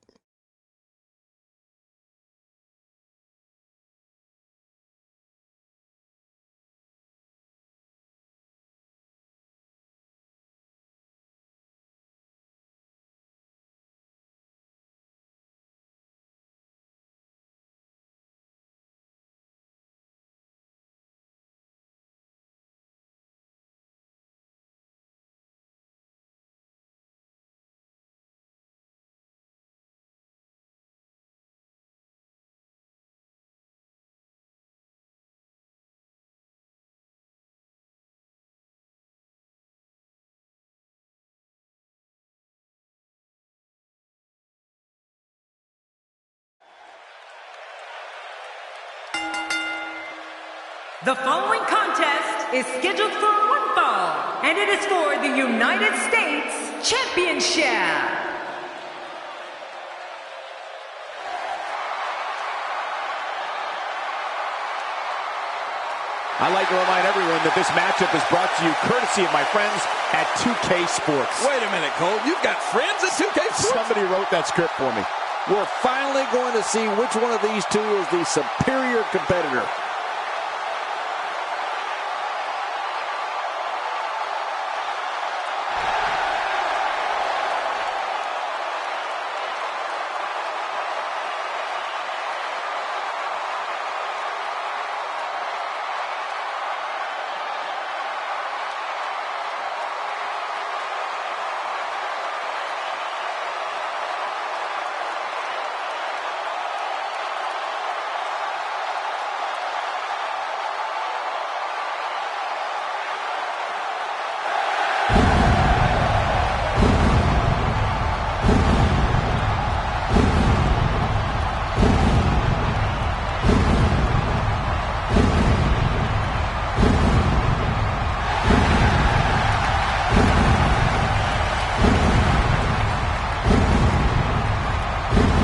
The following contest is scheduled for one fall, and it is for the United States Championship. I'd like to remind everyone that this matchup is brought to you courtesy of my friends at 2K Sports. Wait a minute, Cole. You've got friends at 2K Sports? Somebody wrote that script for me. We're finally going to see which one of these two is the superior competitor.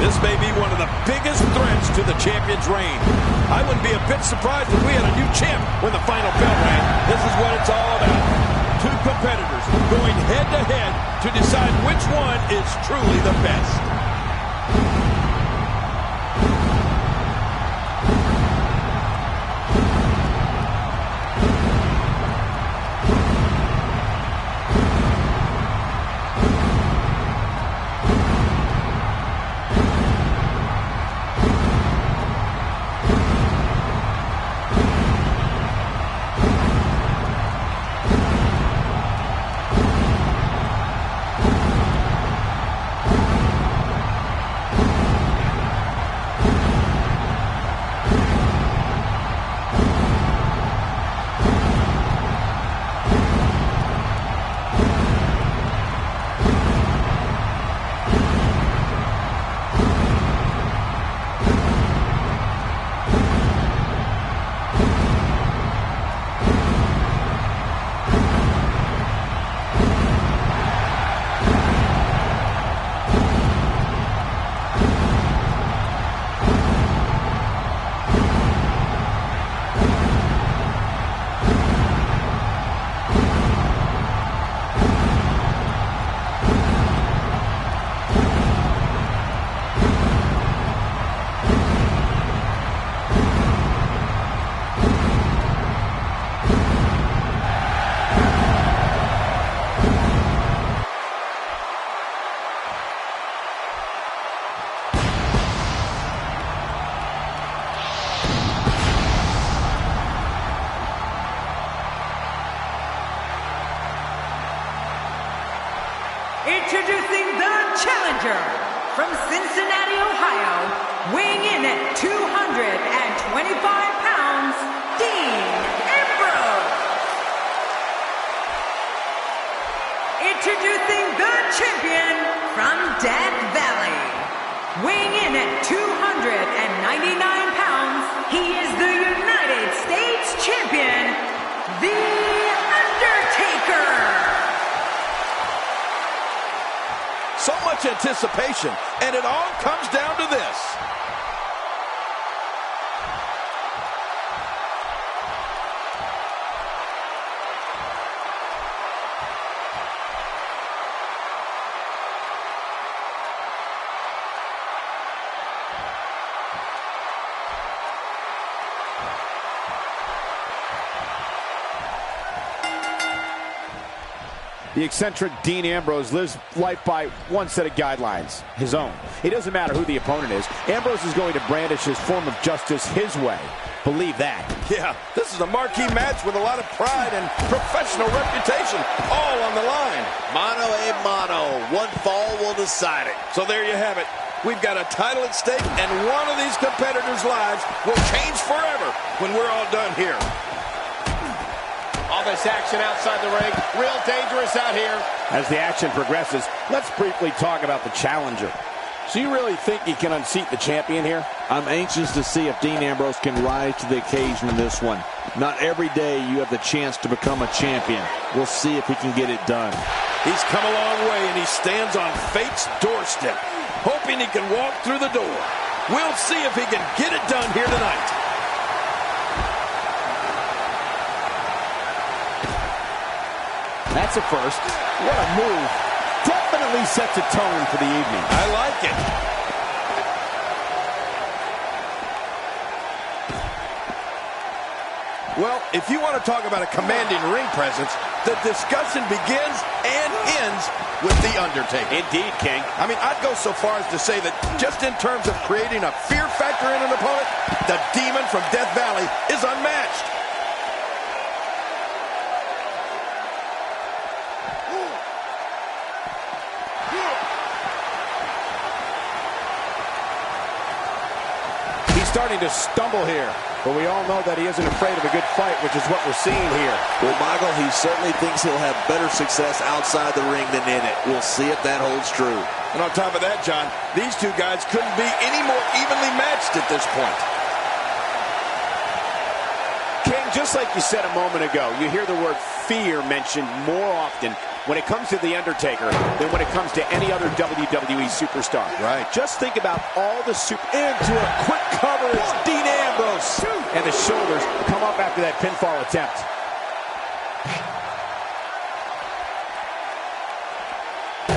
This may be one of the biggest threats to the champion's reign. I wouldn't be a bit surprised if we had a new champ when the final bell rang. This is what it's all about. Two competitors going head-to-head to decide which one is truly the best. Introducing the challenger from Cincinnati, Ohio, weighing in at 225 pounds, Dean Ambrose. Introducing the champion from Death Valley, weighing in at 299 pounds, he is the United States champion, The Undertaker. So much anticipation, and it all comes down to this. The eccentric Dean Ambrose lives life by one set of guidelines, his own. It doesn't matter who the opponent is. Ambrose is going to brandish his form of justice his way. Believe that. Yeah, this is a marquee match with a lot of pride and professional reputation all on the line. Mano a mano. One fall will decide it. So there you have it. We've got a title at stake, and one of these competitors' lives will change forever when we're all done here. All this action outside the ring, real dangerous out here. As the action progresses, let's briefly talk about the challenger. So you really think he can unseat the champion here? I'm anxious to see if Dean Ambrose can rise to the occasion in this one. Not every day you have the chance to become a champion. We'll see if he can get it done. He's come a long way, and he stands on fate's doorstep, hoping he can walk through the door. We'll see if he can get it done here tonight. That's a first. What a move. Definitely sets a tone for the evening. I like it. Well, if you want to talk about a commanding ring presence, the discussion begins and ends with The Undertaker. Indeed, King. I mean, I'd go so far as to say that just in terms of creating a fear factor in an opponent, the Demon from Death Valley is unmatched. Starting to stumble here, but we all know that he isn't afraid of a good fight, which is what we're seeing here. Well, Michael, he certainly thinks he'll have better success outside the ring than in it. We'll see if that holds true. And on top of that, John, these two guys couldn't be any more evenly matched at this point. King, just like you said a moment ago, you hear the word fear mentioned more often when it comes to The Undertaker than when it comes to any other WWE superstar. Right. Just think about all the into a quick cover. It's Dean Ambrose. And the shoulders come up after that pinfall attempt.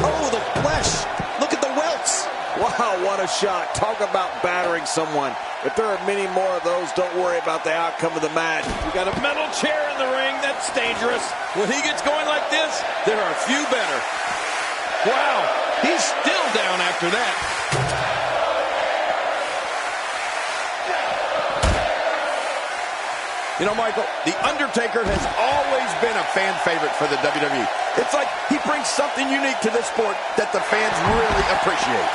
Oh, the flesh. Look at the welts. Wow, what a shot. Talk about battering someone. If there are many more of those, don't worry about the outcome of the match. We got a metal chair in the ring. That's dangerous. When he gets going like this, there are few better. Wow, he's still down after that. You know, Michael, The Undertaker has always been a fan favorite for the WWE. It's like he brings something unique to this sport that the fans really appreciate.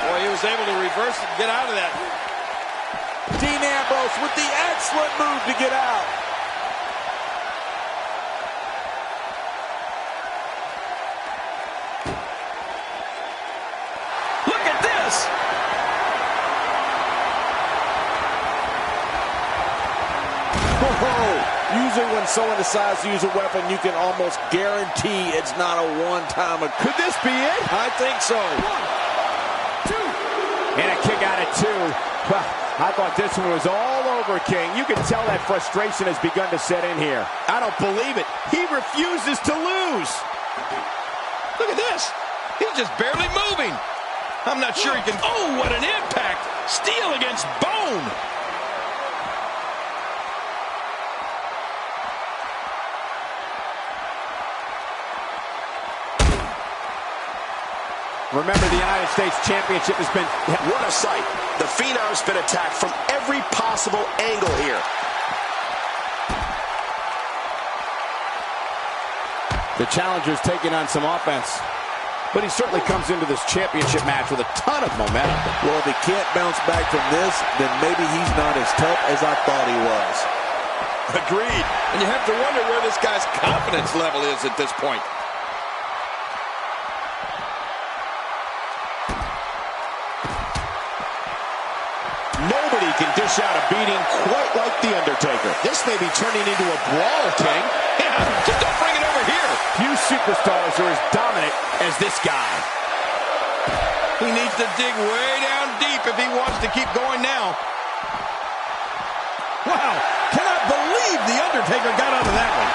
Boy, he was able to reverse it and get out of that. Dean Ambrose with the excellent move to get out. Look at this! Usually when someone decides to use a weapon, you can almost guarantee it's not a one-time. Could this be it? I think so. 1, 2. And a kick out at 2. Well, I thought this one was all over, King. You can tell that frustration has begun to set in here. I don't believe it. He refuses to lose. Look at this. He's just barely moving. I'm not sure he can. Oh, what an impact. Steel against bone. Remember, the United States Championship has been... What a sight. The Phenom's been attacked from every possible angle here. The challenger's taking on some offense. But he certainly comes into this championship match with a ton of momentum. Well, if he can't bounce back from this, then maybe he's not as tough as I thought he was. Agreed. And you have to wonder where this guy's confidence level is at this point. Nobody can dish out a beating quite like The Undertaker. This may be turning into a brawl, King. Yeah, just don't bring it over here. Few superstars are as dominant as this guy. He needs to dig way down deep if he wants to keep going now. Wow, cannot believe The Undertaker got out of that one.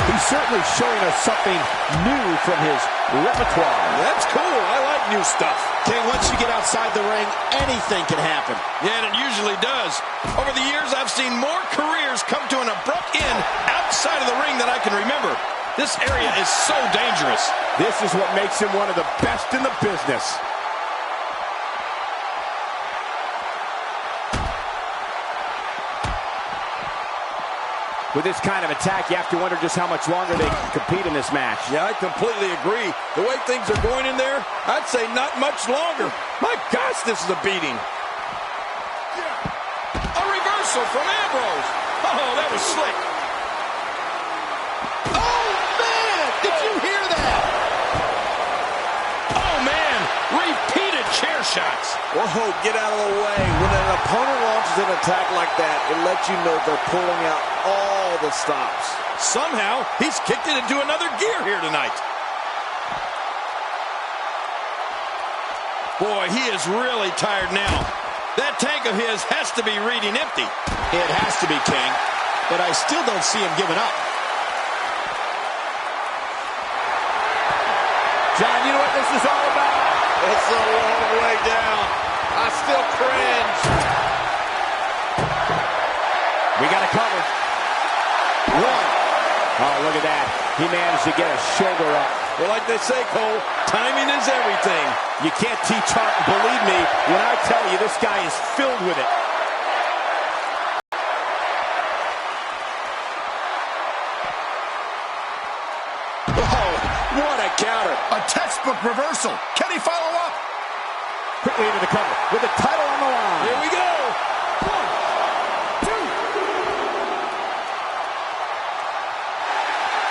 He's certainly showing us something new from his repertoire. That's cool. I like new stuff. King, once you get outside the ring, anything can happen. Yeah, and it usually does. Over the years, I've seen more careers come to an abrupt end outside of the ring than I can remember. This area is so dangerous. This is what makes him one of the best in the business. With this kind of attack, you have to wonder just how much longer they can compete in this match. Yeah, I completely agree. The way things are going in there, I'd say not much longer. My gosh, this is a beating. A reversal from Ambrose. Oh, that was slick. Oh, man! Did you hear that? Oh, man! Repeated chair shots. Whoa, get out of the way. When an opponent launches an attack like that, it lets you know they're pulling out all the stops. Somehow, he's kicked it into another gear here tonight. Boy, he is really tired now. That tank of his has to be reading empty. It has to be, King, but I still don't see him giving up. John, you know what this is all about? It's a long way down. I still cringe. We got it covered. One. Oh, look at that. He managed to get a shoulder up. Well, like they say, Cole, timing is everything. You can't teach art. Believe me when I tell you this guy is filled with it. Oh, what a counter. A textbook reversal. Can he follow up? Quickly into the cover with the title on the line. Here we go. 1, 2.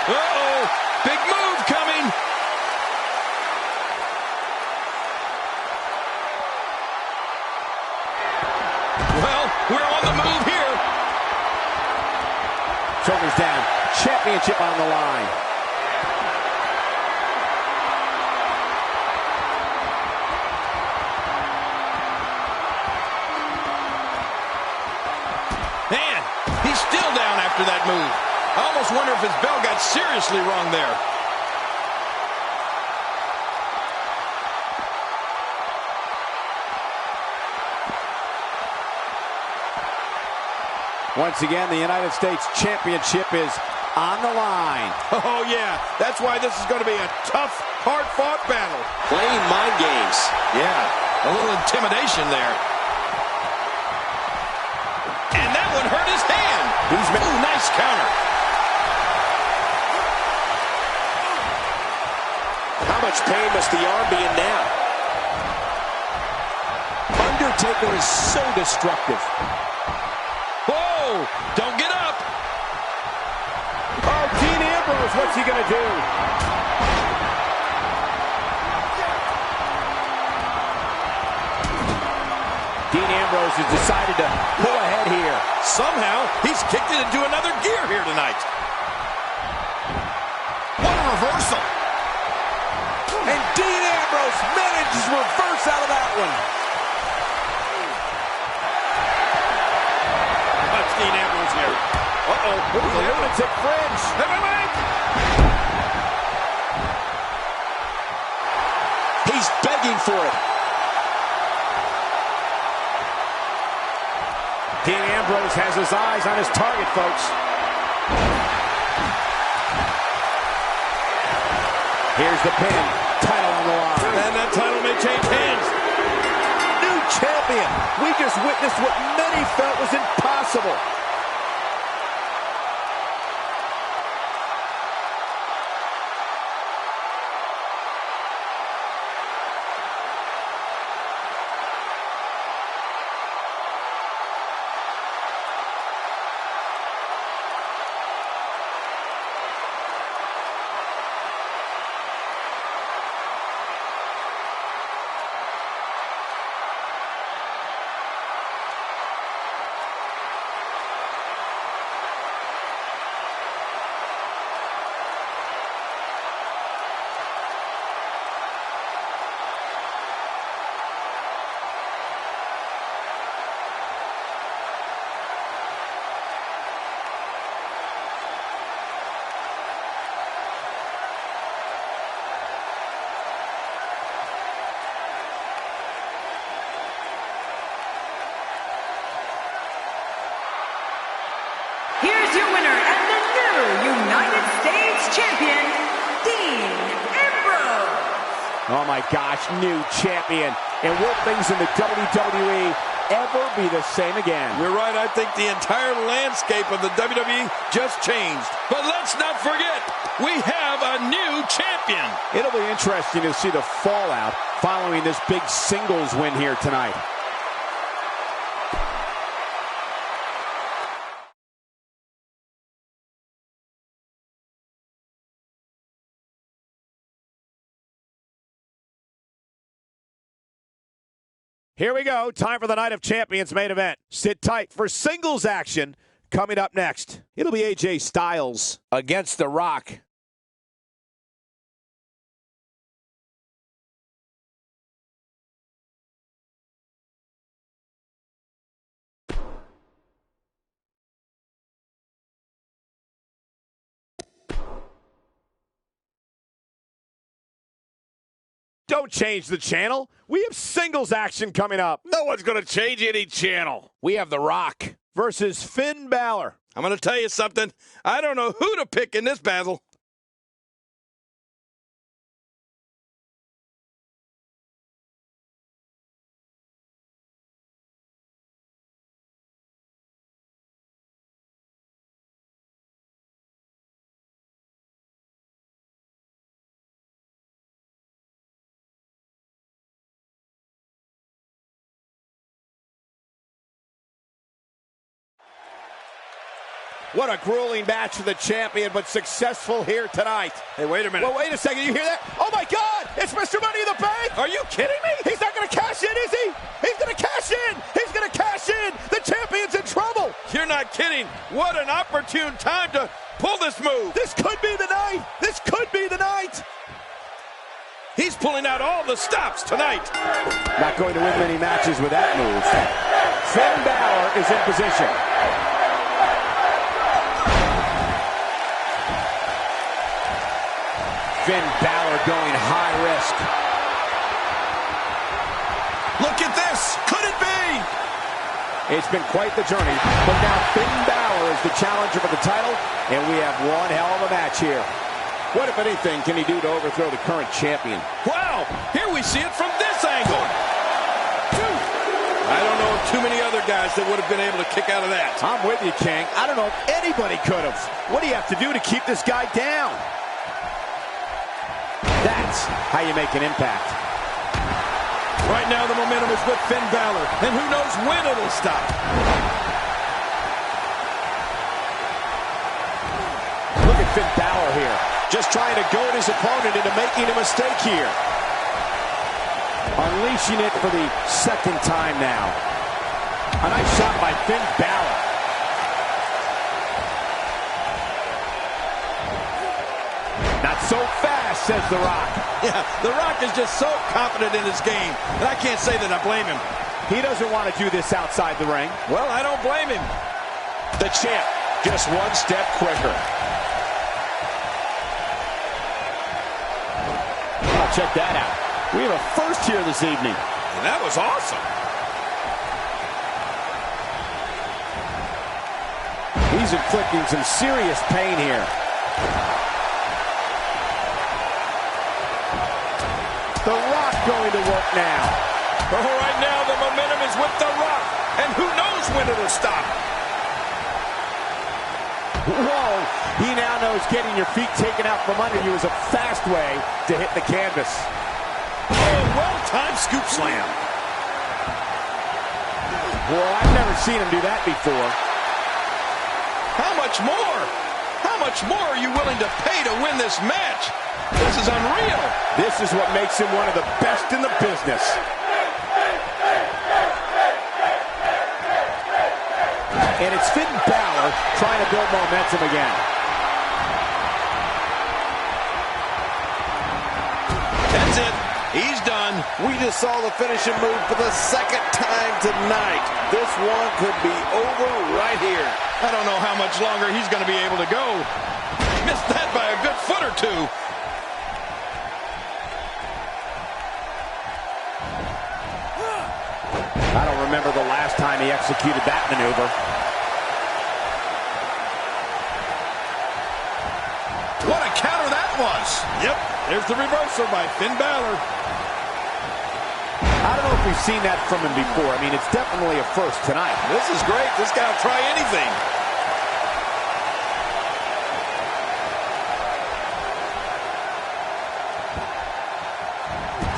Uh-oh. Big move coming. Well, we're on the move here. Shoulders down. Championship on the line. Man, he's still down after that move. I almost wonder if his bell got seriously wrong there. Once again, the United States Championship is on the line. Oh, yeah. That's why this is going to be a tough, hard-fought battle. Playing mind games. Yeah, a little intimidation there. And that one hurt his hand. Ooh, nice counter. How much pain must the arm be in now? Undertaker is so destructive. Whoa, don't get up. Oh, Dean Ambrose, what's he going to do? Dean Ambrose has decided to pull ahead here. Somehow, he's kicked it into another gear here tonight. What a reversal. And Dean Ambrose manages to reverse out of that one. That's Dean Ambrose here. Uh-oh. The lunatic fringe. He's begging for it. Dean Ambrose has his eyes on his target, folks. Here's the pin. Title on the line. And that title may change hands. New champion. We just witnessed what many felt was impossible. champion, Dean Ambrose. Oh my gosh, new champion. And will things in the WWE ever be the same again? You're right, I think the entire landscape of the WWE just changed. But let's not forget, we have a new champion. It'll be interesting to see the fallout following this big singles win here tonight. Here we go. Time for the Night of Champions main event. Sit tight for singles action coming up next. It'll be AJ Styles against The Rock. Don't change the channel. We have singles action coming up. No one's going to change any channel. We have The Rock versus Finn Balor. I'm going to tell you something. I don't know who to pick in this battle. What a grueling match for the champion, but successful here tonight. Hey, wait a minute. Well, wait a second. You hear that? Oh, my God. It's Mr. Money in the Bank. Are you kidding me? He's not going to cash in, is he? He's going to cash in. He's going to cash in. The champion's in trouble. You're not kidding. What an opportune time to pull this move. This could be the night. This could be the night. He's pulling out all the stops tonight. Not going to win many matches with that move. Finn Balor is in position. Finn Balor going high risk. Look at this. Could it be? It's been quite the journey, but now Finn Balor is the challenger for the title, and we have one hell of a match here. What, if anything, can he do to overthrow the current champion? Wow, here we see it from this angle. I don't know of too many other guys that would have been able to kick out of that. I'm with you, King. I don't know if anybody could have. What do you have to do to keep this guy down? That's how you make an impact. Right now, the momentum is with Finn Balor, and who knows when it'll stop. Look at Finn Balor here. Just trying to goad his opponent into making a mistake here. Unleashing it for the second time now. A nice shot by Finn Balor. Not so fast, says The Rock. Yeah, The Rock is just so confident in his game, and I can't say that I blame him. He doesn't want to do this outside the ring. Well, I don't blame him. The champ, just one step quicker. Oh, check that out. We have a first here this evening. And that was awesome. He's inflicting some serious pain here. The Rock going to work now. Oh, right now the momentum is with The Rock, and who knows when it'll stop. Whoa, he now knows getting your feet taken out from under you is a fast way to hit the canvas. Oh, well-timed scoop slam. Well, I've never seen him do that before. How much more? How much more are you willing to pay to win this match? This is unreal. This is what makes him one of the best in the business. And it's Finn Balor trying to build momentum again. That's it. He's done. We just saw the finishing move for the second time tonight. This one could be over right here. I don't know how much longer he's going to be able to go. Missed that by a good foot or two. I don't remember the last time he executed that maneuver. What a counter There's the reversal by Finn Balor. I don't know if we've seen that from him before. I mean, it's definitely a first tonight. This is great. This guy will try anything.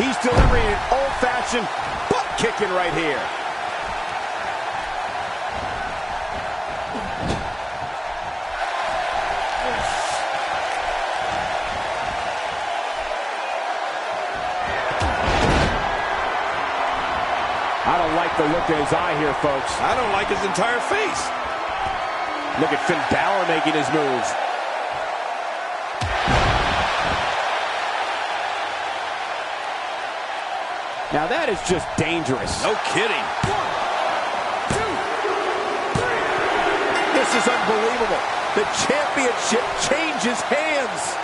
He's delivering an old-fashioned butt kicking right here. I don't like the look in his eye here, folks. I don't like his entire face. Look at Finn Balor making his moves. Now that is just dangerous. No kidding. 1, 2, 3. This is unbelievable. The championship changes hands.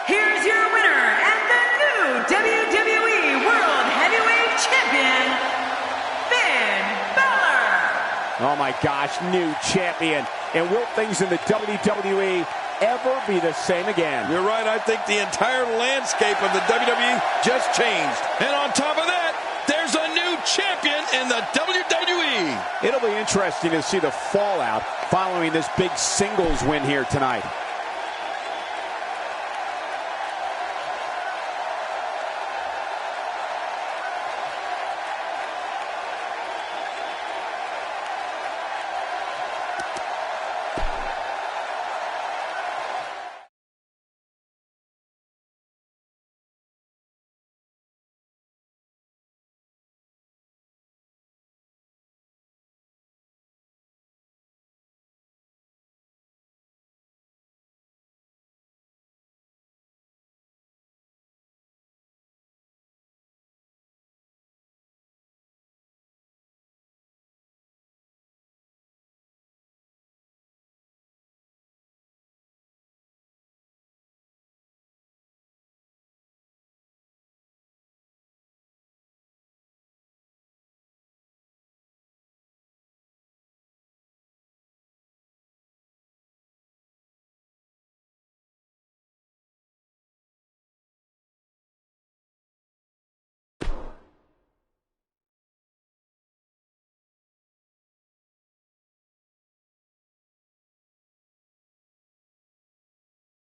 Here's your winner and the new WWE World Heavyweight Champion, Finn Balor. Oh my gosh, new champion. And will things in the WWE ever be the same again? You're right. I think the entire landscape of the WWE just changed. And on top of that, there's a new champion in the WWE. It'll be interesting to see the fallout following this big singles win here tonight.